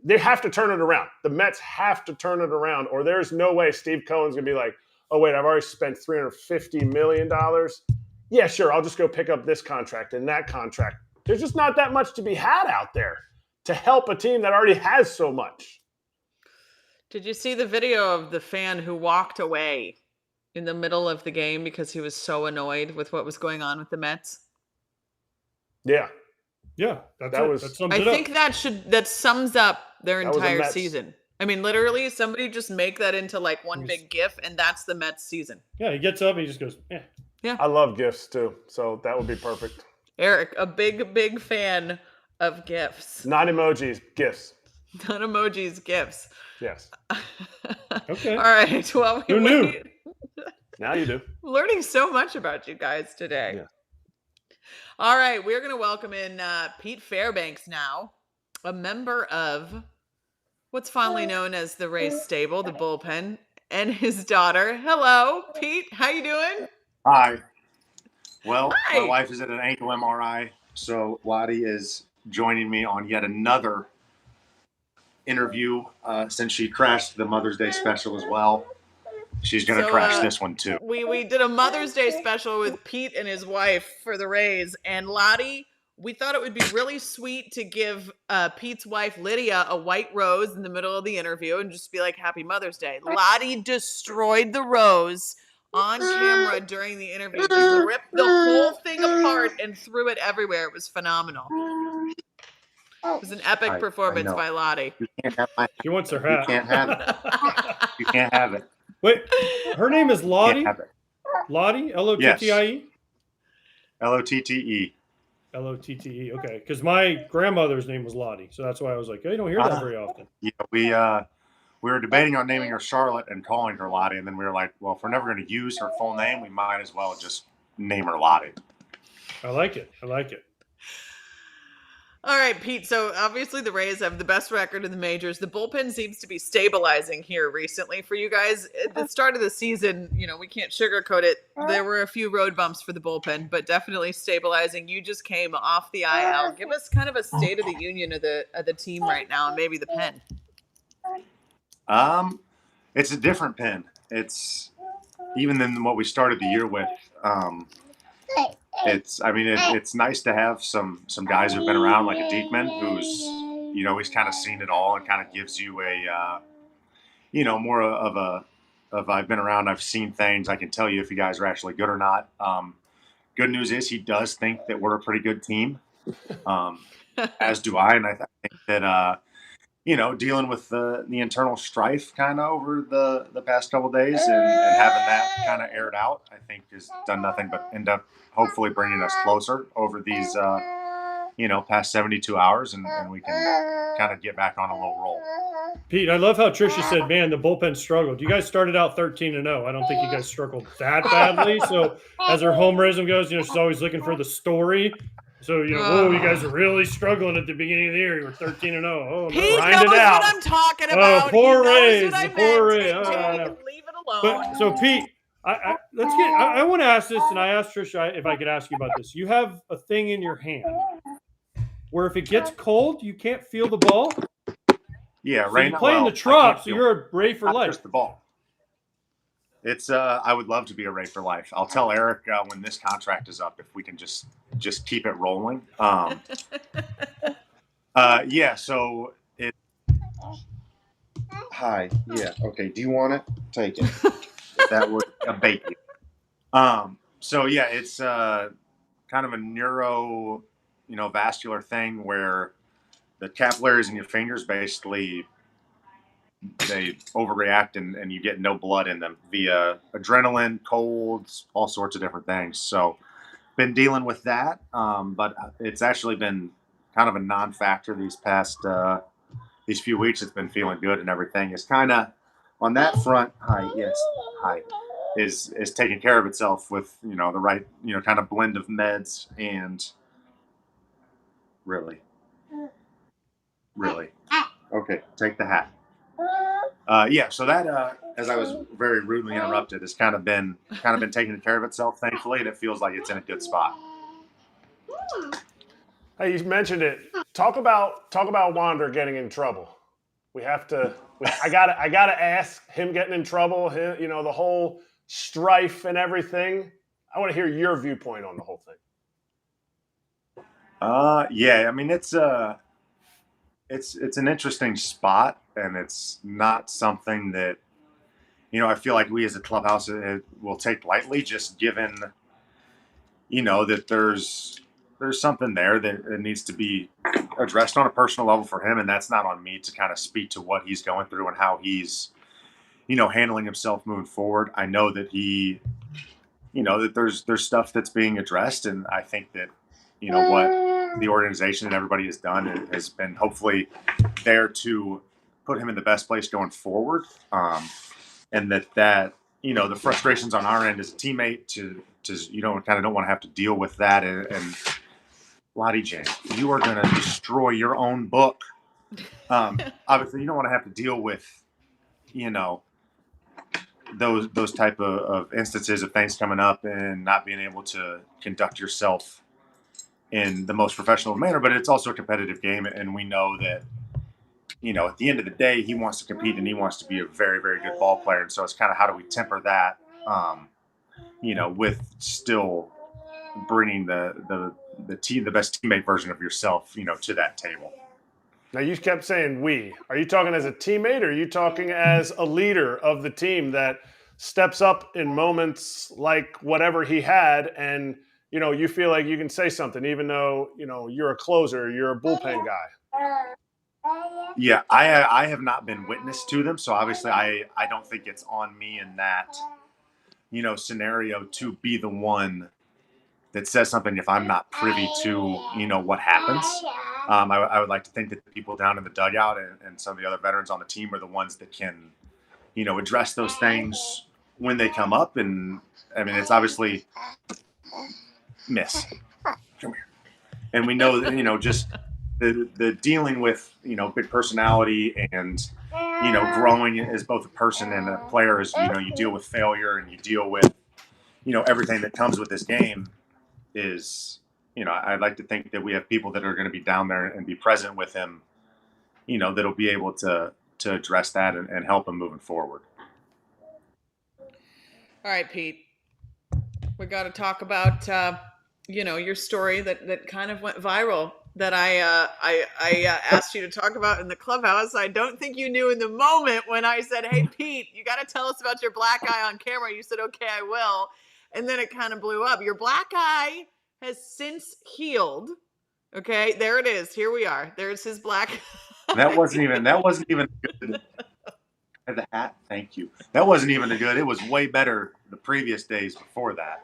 they have to turn it around. The Mets have to turn it around, or there's no way Steve Cohen's going to be like, oh, wait, I've already spent $350 million. Yeah, sure, I'll just go pick up this contract and that contract. There's just not that much to be had out there to help a team that already has so much. Did you see the video of the fan who walked away in the middle of the game because he was so annoyed with what was going on with the Mets? Yeah. Yeah. I think that sums up their entire season. I mean, literally, somebody just make that into one big GIF, and that's the Mets season. Yeah, he gets up and he just goes, eh. Yeah. I love GIFs too, so that would be perfect. Erik, a big fan of gifts. Not emojis, gifts. Not emojis, gifts. Yes. Okay. All right. Well, Who knew? Now you do. Learning so much about you guys today. Yeah. All right. We're going to welcome in Pete Fairbanks now, a member of what's fondly known as the Rays stable, the bullpen, and his daughter. Hello, Pete. How you doing? Hi. Well, Hi. my wife is at an ankle MRI, so Lottie is joining me on yet another interview since she crashed the Mother's Day special as well. She's going to crash this one too. We did a Mother's Day special with Pete and his wife for the Rays, and Lottie, we thought it would be really sweet to give Pete's wife Lydia a white rose in the middle of the interview and just be like, Happy Mother's Day. Lottie destroyed the rose on camera during the interview. Just ripped the whole thing apart and threw it everywhere. It was phenomenal. It was an epic performance by Lottie. You can't have my. She wants her hat. You can't have it. You can't have it. Wait, her name is Lottie? Can't have it. Lottie? L-O-T-T-I-E? Lotte. L-O-T-T-E, okay. Because my grandmother's name was Lottie, so that's why I was like, you don't hear that very often. Yeah, we were debating on naming her Charlotte and calling her Lottie, and then we were like, well, if we're never going to use her full name, we might as well just name her Lottie. I like it. All right, Pete. So obviously the Rays have the best record in the majors. The bullpen seems to be stabilizing here recently for you guys. At the start of the season, we can't sugarcoat it. There were a few road bumps for the bullpen, but definitely stabilizing. You just came off the IL. Give us kind of a state of the union of the team right now, and maybe the pen. It's a different pen. It's even than what we started the year with. It's nice to have some guys who've been around, like a Diekman, who's he's kind of seen it all and kind of gives you a more of I've been around, I've seen things, I can tell you if you guys are actually good or not. Good news is he does think that we're a pretty good team, as do I, and I think that dealing with the internal strife kind of over the past couple of days and having that kind of aired out, I think has done nothing but end up hopefully bringing us closer over these, past 72 hours, and we can kind of get back on a little roll. Pete, I love how Tricia said, man, the bullpen struggled. You guys started out 13-0. I don't think you guys struggled that badly. So as her homerism goes, she's always looking for the story. So, you guys are really struggling at the beginning of the year. You were 13-0. Oh, Pete grind knows it out. what I'm talking about. Oh, poor Rays. Poor Rays. Leave it alone. But, so, Pete, I want to ask this, and I asked Tricia if I could ask you about this. You have a thing in your hand where if it gets cold, you can't feel the ball. Yeah, so right. You play in the Trop, so you're a Ray for life. Just the ball. It's I would love to be a Ray for life. I'll tell Erik when this contract is up if we can just keep it rolling. Yeah. So it. Hi. Yeah. Okay. Do you want it? Take it. That would abate you. So yeah, it's kind of a neuro, vascular thing where the capillaries in your fingers basically they overreact and you get no blood in them via adrenaline, colds, all sorts of different things. So been dealing with that, but it's actually been kind of a non-factor these few weeks. It's been feeling good and everything. It's kind of on that front. Is taking care of itself with the right kind of blend of meds and really okay, take the hat. So that as I was very rudely interrupted has kind of been taking care of itself, thankfully, and it feels like it's in a good spot. Hey, you mentioned it. Talk about Wander getting in trouble. We have to. I gotta ask him getting in trouble. The whole strife and everything. I want to hear your viewpoint on the whole thing. It's an interesting spot, and it's not something that I feel like we as a clubhouse will take lightly, just given that there's something there that it needs to be addressed on a personal level for him, and that's not on me to kind of speak to what he's going through and how he's handling himself moving forward. I know that that there's stuff that's being addressed, and I think that the organization and everybody has done has been hopefully there to put him in the best place going forward. And that the frustrations on our end as a teammate to kind of don't want to have to deal with that. And Lottie Jane, you are going to destroy your own book. Obviously, you don't want to have to deal with, those type of instances of things coming up and not being able to conduct yourself in the most professional manner. But it's also a competitive game, and we know that, at the end of the day, he wants to compete and he wants to be a very, very good ball player. And so it's kind of how do we temper that, with still bringing the best teammate version of yourself, to that table. Now, you kept saying we. Are you talking as a teammate, or are you talking as a leader of the team that steps up in moments like whatever he had, and, you feel like you can say something even though, you're a closer, you're a bullpen guy? Yeah, I have not been witness to them, so obviously I don't think it's on me in that, scenario to be the one that says something if I'm not privy to, what happens. I would like to think that the people down in the dugout and some of the other veterans on the team are the ones that can, address those things when they come up. And I mean, it's obviously Miss. Come here. And we know that, just the dealing with, big personality and, growing as both a person and a player is, you deal with failure and you deal with, everything that comes with this game is, I'd like to think that we have people that are going to be down there and be present with him, that'll be able to address that and help him moving forward. All right, Pete, we got to talk about, your story that kind of went viral that I asked you to talk about in the clubhouse. I don't think you knew in the moment when I said, hey, Pete, you got to tell us about your black eye on camera. You said, okay, I will. And then it kind of blew up. Your black eye has since healed. Okay, there it is. Here we are. There's his black eye. That wasn't even good. The hat, thank you. That wasn't even good. It was way better the previous days before that.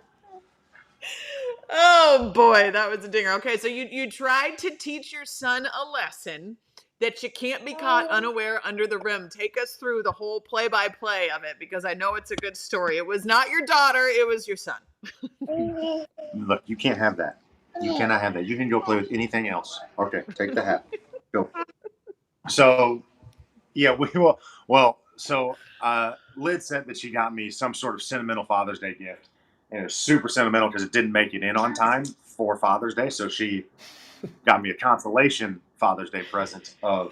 Oh boy, that was a dinger. Okay, so you tried to teach your son a lesson that you can't be caught unaware under the rim. Take us through the whole play-by-play of it, because I know it's a good story. It was not your daughter, it was your son. Look, you can't have that. You cannot have that. You can go play with anything else. Okay, take the hat. Go. So, yeah, Lid said that she got me some sort of sentimental Father's Day gift. And it was super sentimental because it didn't make it in on time for Father's Day. So she got me a consolation Father's Day present of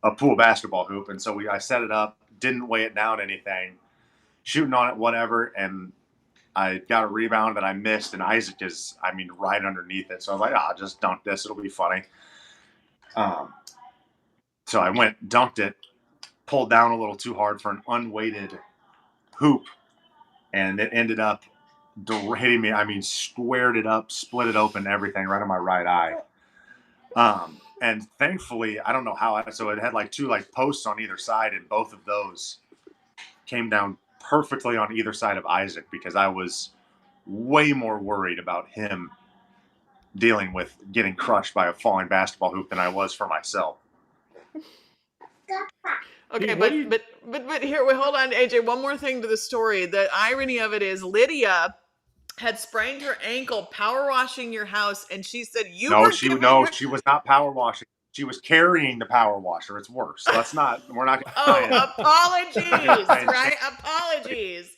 a pool basketball hoop. And so I set it up, didn't weigh it down anything, shooting on it, whatever. And I got a rebound that I missed, and Isaac is, right underneath it. So I was like, I'll just dunk this. It'll be funny. So I went, dunked it, pulled down a little too hard for an unweighted hoop. And it ended up hitting me. Squared it up, split it open, everything right on my right eye. And thankfully, I don't know how. So it had two posts on either side, and both of those came down perfectly on either side of Isaac, because I was way more worried about him dealing with getting crushed by a falling basketball hoop than I was for myself. Okay, but here, wait, hold on, AJ. One more thing to the story. The irony of it is Lydia had sprained her ankle power washing your house, and she said she was not power washing. She was carrying the power washer. It's worse. We're not going to apologies, right? Apologies.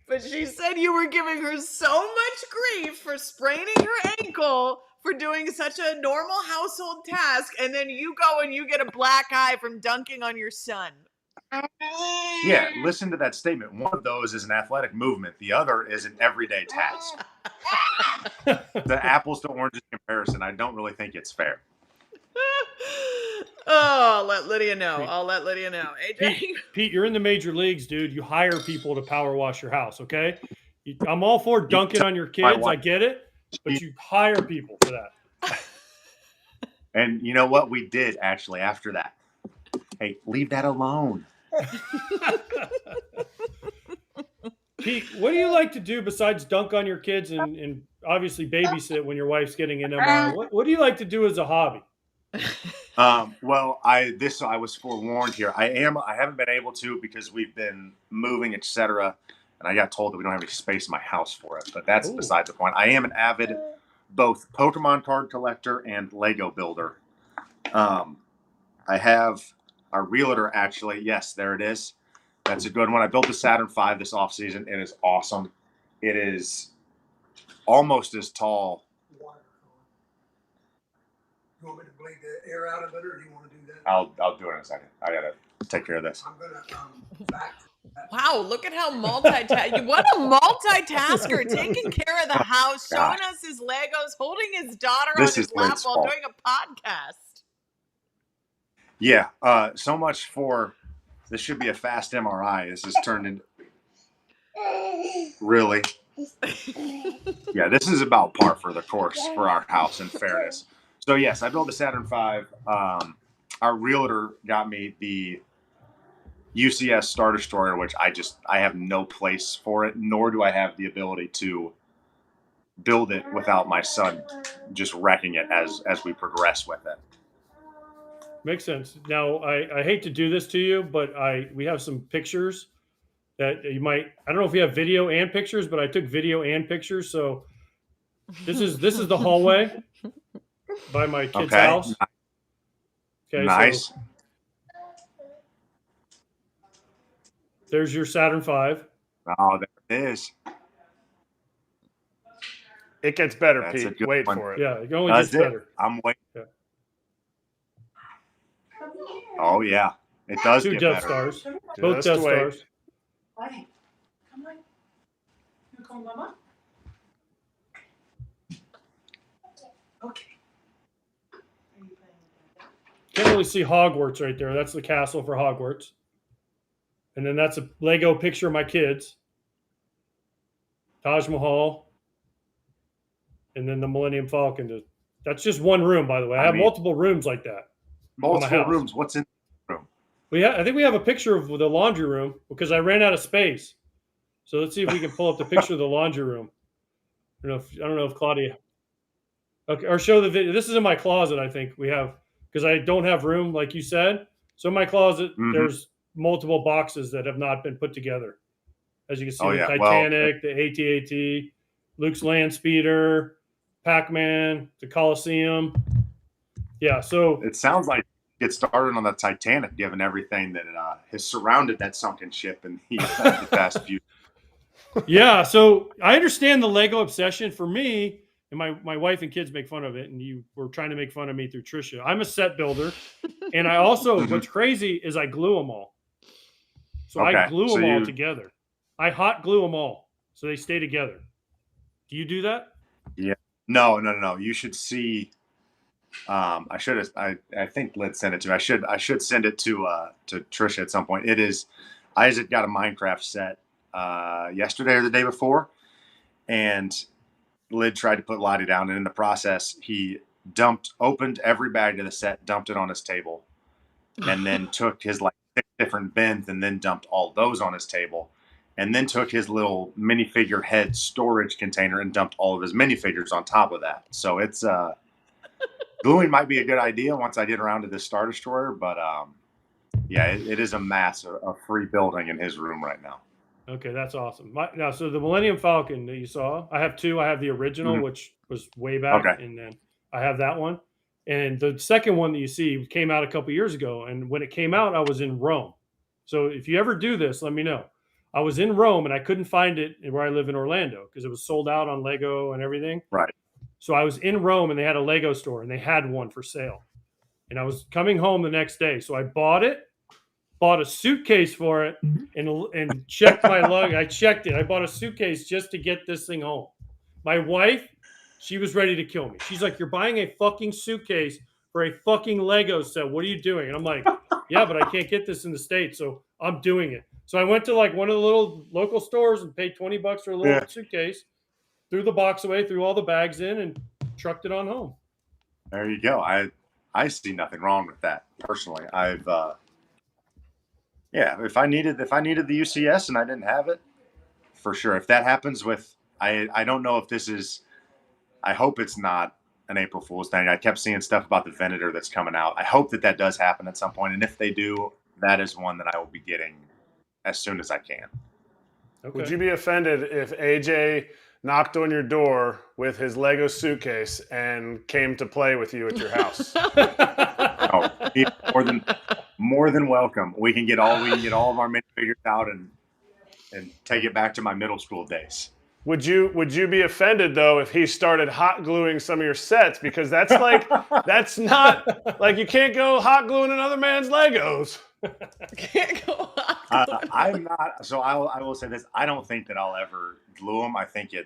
But she said you were giving her so much grief for spraining her ankle for doing such a normal household task, and then you go and you get a black eye from dunking on your son. Yeah, listen to that statement. One of those is an athletic movement. The other is an everyday task. The apples to oranges comparison, I don't really think it's fair. I'll let Lydia know. AJ? Pete, you're in the major leagues, dude. You hire people to power wash your house, okay? I'm all for dunking on your kids. I get it. But you hire people for that. And you know what? We did, actually, after that. Hey, leave that alone. Pete, what do you like to do besides dunk on your kids and obviously babysit when your wife's getting an MRI. What do you like to do as a hobby? Well, I was forewarned here. I haven't been able to because we've been moving, etc. And I got told that we don't have any space in my house for it. But that's beside the point. I am an avid both Pokemon card collector and Lego builder. I have a realtor, actually. Yes, there it is. That's a good one. I built the Saturn V this offseason. It is awesome. It is almost as tall. You want me to bleed the air out of it, or do you want to do that? I'll do it in a second. I gotta take care of this. I'm gonna back. Wow, look at how what a multitasker, taking care of the house, showing us his Legos, holding his daughter on his lap while doing a podcast. Yeah, so much for this should be a fast MRI. This has turned into really. Yeah, this is about par for the course for our house, in fairness. So yes, I built the Saturn V. Our realtor got me the UCS Star Destroyer, which I have no place for it, nor do I have the ability to build it without my son just wrecking it as we progress with it. Makes sense. Now, I hate to do this to you, but we have some pictures that you might. I don't know if you have video and pictures, but I took video and pictures. So this is the hallway by my kid's house. Okay, nice. So there's your Saturn V. Oh, there it is. It gets better, That's Pete. Wait for it. Yeah, it only gets better. I'm waiting. Yeah. Oh, yeah. It does Two get Death better. Stars. Both Death Stars. Buddy, come on. You call Mama? Okay. Can't really see Hogwarts right there. That's the castle for Hogwarts. And then that's a Lego picture of my kids. Taj Mahal. And then the Millennium Falcon. That's just one room, by the way. I have multiple rooms like that. Multiple rooms. What's in the room? I think we have a picture of the laundry room because I ran out of space. So let's see if we can pull up the picture of the laundry room. I don't know if Claudia. Okay, or show the video. This is in my closet, I think we have, because I don't have room, like you said. So in my closet, there's multiple boxes that have not been put together. As you can see, the Titanic, the AT-AT, Luke's Land Speeder, Pac-Man, the Coliseum. Yeah, so it sounds like get started on the Titanic, given everything that has surrounded that sunken ship in the past few. Yeah, so I understand the Lego obsession. For me, and my wife and kids make fun of it, and you were trying to make fun of me through Tricia. I'm a set builder, and I also, what's crazy is I glue them all. So I glue them all together. I hot glue them all, so they stay together. Do you do that? Yeah. No. You should see. I should have. I think Lid sent it to me. I should send it to Tricia at some point. It is. Isaac got a Minecraft set yesterday or the day before, and Lid tried to put Lottie down, and in the process, he opened every bag of the set, dumped it on his table, and then took his 6 different bins and then dumped all those on his table, and then took his little minifigure head storage container and dumped all of his minifigures on top of that. So it's gluing might be a good idea once I get around to this Star Destroyer, but yeah, it is a mass of free building in his room right now. Okay, that's awesome. Now, so the Millennium Falcon that you saw, I have 2. I have the original, which was way back, and then I have that one. And the second one that you see came out a couple years ago. And when it came out, I was in Rome. So if you ever do this, let me know. I was in Rome, and I couldn't find it where I live in Orlando because it was sold out on Lego and everything. Right. So I was in Rome, and they had a Lego store, and they had one for sale. And I was coming home the next day. So I bought it. Bought a suitcase for it and checked my luggage. I checked it. I bought a suitcase just to get this thing home. My wife, she was ready to kill me. She's like, "You're buying a fucking suitcase for a fucking Lego set. What are you doing?" And I'm like, "Yeah, but I can't get this in the States, so I'm doing it." So I went to one of the little local stores and paid $20 for a little suitcase, threw the box away, threw all the bags in, and trucked it on home. There you go. I see nothing wrong with that personally. I've yeah, if I needed the UCS and I didn't have it, for sure. If that happens with, I don't know if this is I hope it's not an April Fool's thing. I kept seeing stuff about the Venator that's coming out. I hope that does happen at some point. And if they do, that is one that I will be getting as soon as I can. Okay. Would you be offended if AJ knocked on your door with his Lego suitcase and came to play with you at your house? Oh, more than welcome. We can get all of our minifigures out and take it back to my middle school days. Would you be offended though if he started hot gluing some of your sets? Because that's not like you can't go hot gluing another man's Legos. Can't go on. I'm not. So I will say this. I don't think that I'll ever glue them. I think if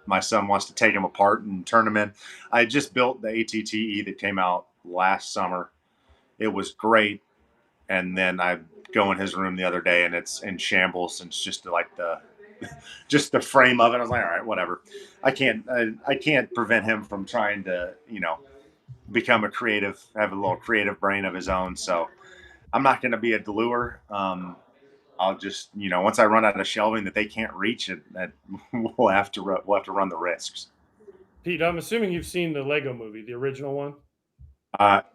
my son wants to take them apart and turn them in. I just built the ATTE that came out last summer. It was great. And then I go in his room the other day and it's in shambles. And it's just like just the frame of it. I was like, all right, whatever. I can't prevent him from trying to, become have a little creative brain of his own. So I'm not going to be a gluer. I'll just, once I run out of shelving that they can't reach it, that we'll have to run the risks. Pete, I'm assuming you've seen the Lego movie, the original one.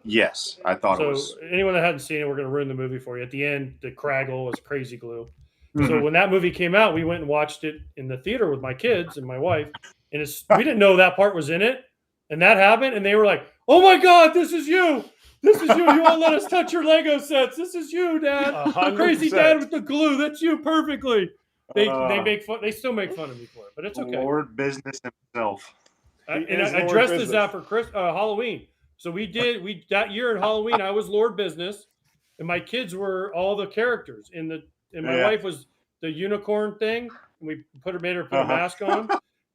Yes, I thought it was. So anyone that hadn't seen it, we're going to ruin the movie for you. At the end, the Craggle was crazy glue. Mm-hmm. So when that movie came out, we went and watched it in the theater with my kids and my wife, and we didn't know that part was in it, and that happened, and they were like, "Oh my God, this is you! This is you! You won't let us touch your Lego sets. This is you, Dad! 100%. Crazy Dad with the glue. That's you perfectly." They make fun. They still make fun of me for it, but it's okay. Lord business himself. I dressed as that for Halloween. So that year at Halloween, I was Lord Business, and my kids were all the characters. And my wife was the unicorn thing, and we made her put a mask on.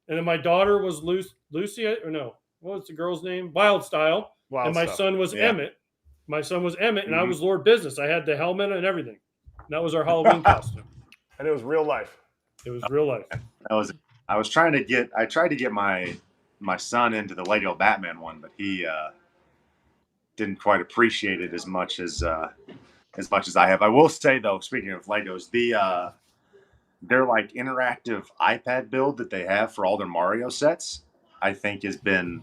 And then my daughter was Lucy, or no, what was the girl's name? Wild Style. And my son was Emmett. My son was Emmett, and I was Lord Business. I had the helmet and everything. And that was our Halloween costume. And it was real life. It was real life. I tried to get my son into the Lego Batman one, but he didn't quite appreciate it as much as I have. I will say though, speaking of Legos, their like interactive iPad build that they have for all their Mario sets, I think has been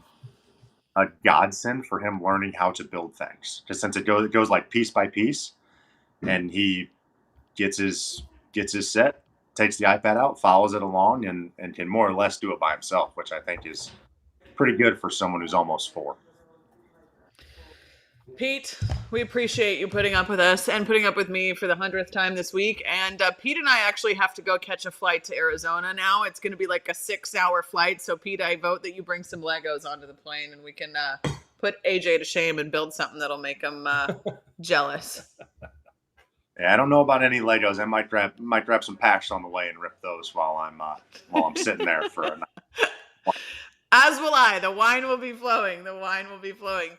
a godsend for him learning how to build things. Because since it goes like piece by piece, and he gets his set, takes the iPad out, follows it along, and can more or less do it by himself, which I think is pretty good for someone who's almost 4. Pete, we appreciate you putting up with us and putting up with me for the 100th time this week. And Pete and I actually have to go catch a flight to Arizona now. It's going to be like a 6-hour flight. So, Pete, I vote that you bring some Legos onto the plane and we can put AJ to shame and build something that'll make him jealous. Yeah, I don't know about any Legos. I might grab some packs on the way and rip those while I'm sitting there for a night. As will I. The wine will be flowing.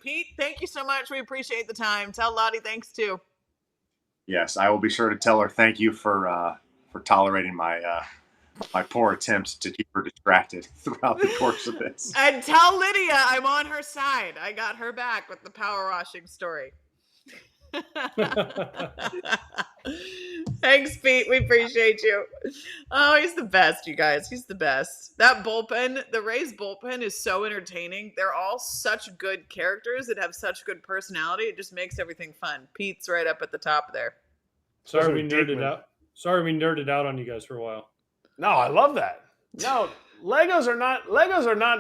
Pete, thank you so much. We appreciate the time. Tell Lottie thanks too. Yes, I will be sure to tell her thank you for tolerating my poor attempts to keep her distracted throughout the course of this. And tell Lydia I'm on her side. I got her back with the power washing story. Thanks, Pete. We appreciate you. Oh, he's the best, you guys. He's the best. That bullpen, the Rays bullpen is so entertaining. They're all such good characters that have such good personality. It just makes everything fun. Pete's right up at the top there. Sorry we nerded out on you guys for a while. No, I love that. No, Legos are not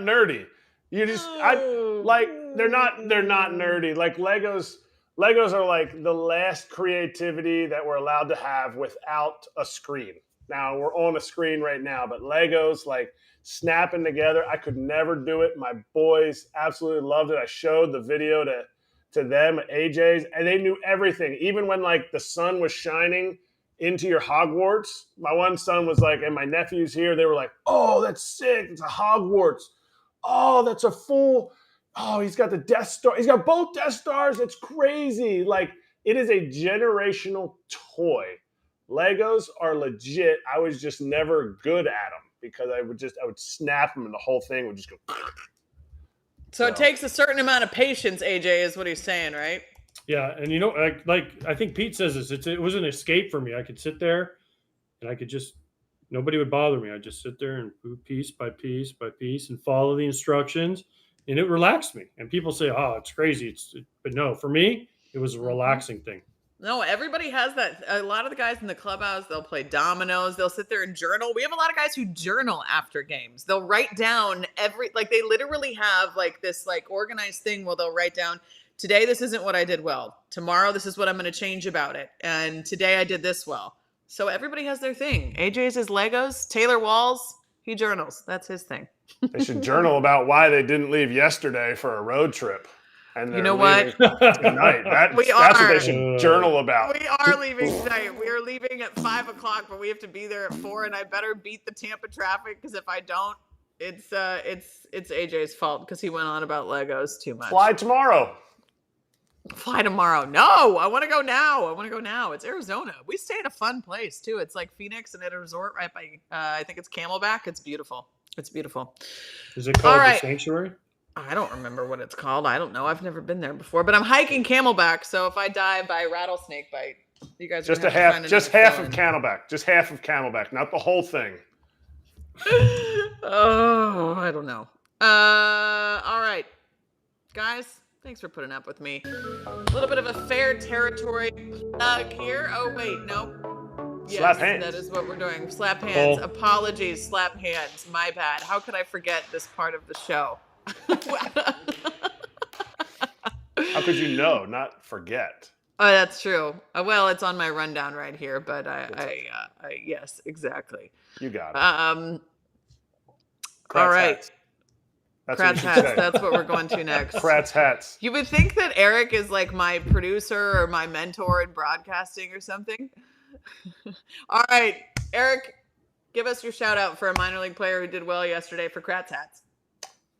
nerdy. You just they're not nerdy. Like Legos are like the last creativity that we're allowed to have without a screen. Now, we're on a screen right now, but Legos, like snapping together, I could never do it. My boys absolutely loved it. I showed the video to them at AJ's, and they knew everything. Even when, like, the sun was shining into your Hogwarts, my one son was like, and my nephew's here, they were like, "Oh, that's sick. It's a Hogwarts. Oh, that's a full... Oh, he's got the Death Star. He's got both Death Stars. It's crazy. Like, it is a generational toy. Legos are legit. I was just never good at them because I would snap them and the whole thing would just go. So it takes a certain amount of patience, AJ, is what he's saying, right? Yeah, and like I think Pete says this. It was an escape for me. I could sit there and I could just Nobody would bother me. I'd just sit there and do piece by piece by piece and follow the instructions, and it relaxed me. And people say, "Oh, it's crazy." But no, for me, it was a relaxing thing. No, everybody has that. A lot of the guys in the clubhouse, they'll play dominoes. They'll sit there and journal. We have a lot of guys who journal after games. They'll write down they literally have like this like organized thing where they'll write down, today, this isn't what I did well. Tomorrow, this is what I'm going to change about it. And today I did this well. So everybody has their thing. AJ's his Legos. Taylor Walls, he journals. That's his thing. They should journal about why they didn't leave yesterday for a road trip. And you know what? Tonight. That's what they should journal about. We are leaving tonight. We are leaving at 5 o'clock, but we have to be there at 4. And I better beat the Tampa traffic, because if I don't, it's AJ's fault, because he went on about Legos too much. Fly tomorrow. Fly tomorrow. No, I want to go now. It's Arizona. We stay at a fun place too. It's like Phoenix and at a resort right by, I think it's Camelback. It's beautiful. Is it called the Sanctuary? I don't remember what it's called. I don't know. I've never been there before, but I'm hiking Camelback. So if I die by rattlesnake bite, you guys are just half of Camelback. Just half of Camelback, not the whole thing. Oh, I don't know. All right, guys. Thanks for putting up with me. A little bit of a fair territory plug here. Oh, wait, no. Yes, slap hands. That is what we're doing. Slap hands. Oh. Apologies, slap hands. My bad. How could I forget this part of the show? How could you know, not forget? Oh, that's true. Well, it's on my rundown right here, but yes, exactly. You got it. All Kratz right. Hats. That's Kratz what you should hats. say. That's what we're going to next. Kratz hats. You would think that Erik is like my producer or my mentor in broadcasting or something. All right, Erik, give us your shout out for a minor league player who did well yesterday for Kratz hats.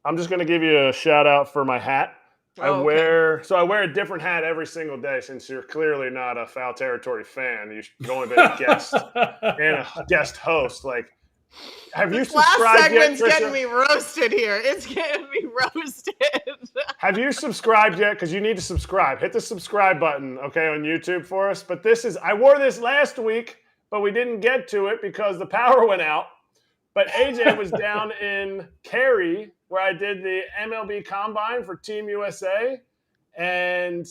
I'm just going to give you a shout out for my hat. I okay. wear a different hat every single day, since you're clearly not a Foul Territory fan. You've only been a guest and a guest host. Like, have you subscribed last segment's yet, Tricia? getting me roasted here. It's getting me roasted. Have you subscribed yet? Because you need to subscribe. Hit the subscribe button, okay, on YouTube for us. But I wore this last week, but we didn't get to it because the power went out. But AJ was down in Cary, where I did the MLB Combine for Team USA. And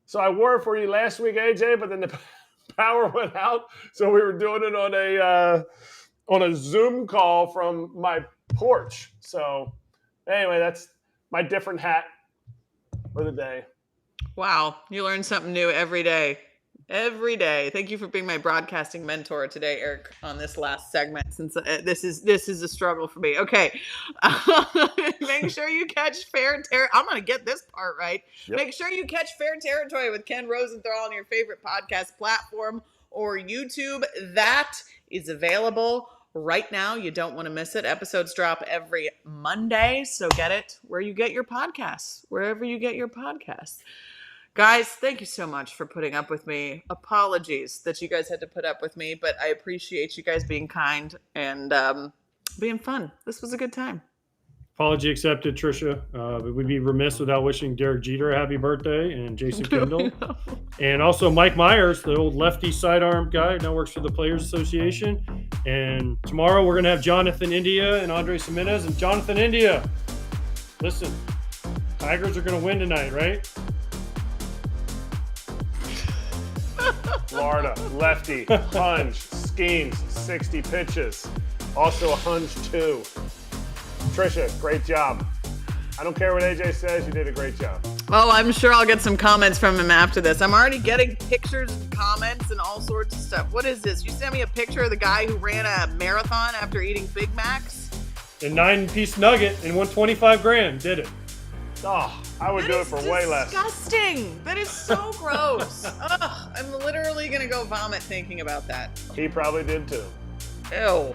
so I wore it for you last week, AJ, but then the power went out. So we were doing it on a Zoom call from my porch. So anyway, that's my different hat for the day. Wow, you learn something new every day. Every day. Thank you for being my broadcasting mentor today, Erik, on this last segment, since this is a struggle for me. Okay. Make sure you catch Fair Territory. I'm going to get this part right. Yep. Make sure you catch Fair Territory with Ken Rosenthal on your favorite podcast platform or YouTube. That is available right now. You don't want to miss it. Episodes drop every Monday, so get it where you get your podcasts, wherever you get your podcasts. Guys, thank you so much for putting up with me. Apologies that you guys had to put up with me, but I appreciate you guys being kind and being fun. This was a good time. Apology accepted, Tricia. We'd be remiss without wishing Derek Jeter a happy birthday and Jason Kendall. And also Mike Myers, the old lefty sidearm guy, now works for the Players Association. And tomorrow we're going to have Jonathan India and Andres Jimenez. And Jonathan India, listen, Tigers are going to win tonight, right? Florida, lefty, hunch, schemes, 60 pitches. Also a hunch, too. Tricia, great job. I don't care what AJ says, you did a great job. Oh, I'm sure I'll get some comments from him after this. I'm already getting pictures and comments and all sorts of stuff. What is this? You sent me a picture of the guy who ran a marathon after eating Big Macs? A 9-piece nugget and won $25,000. Did it. Oh, I would do it for way less. Disgusting. That is so gross. Ugh, I'm literally going to go vomit thinking about that. He probably did too. Ew.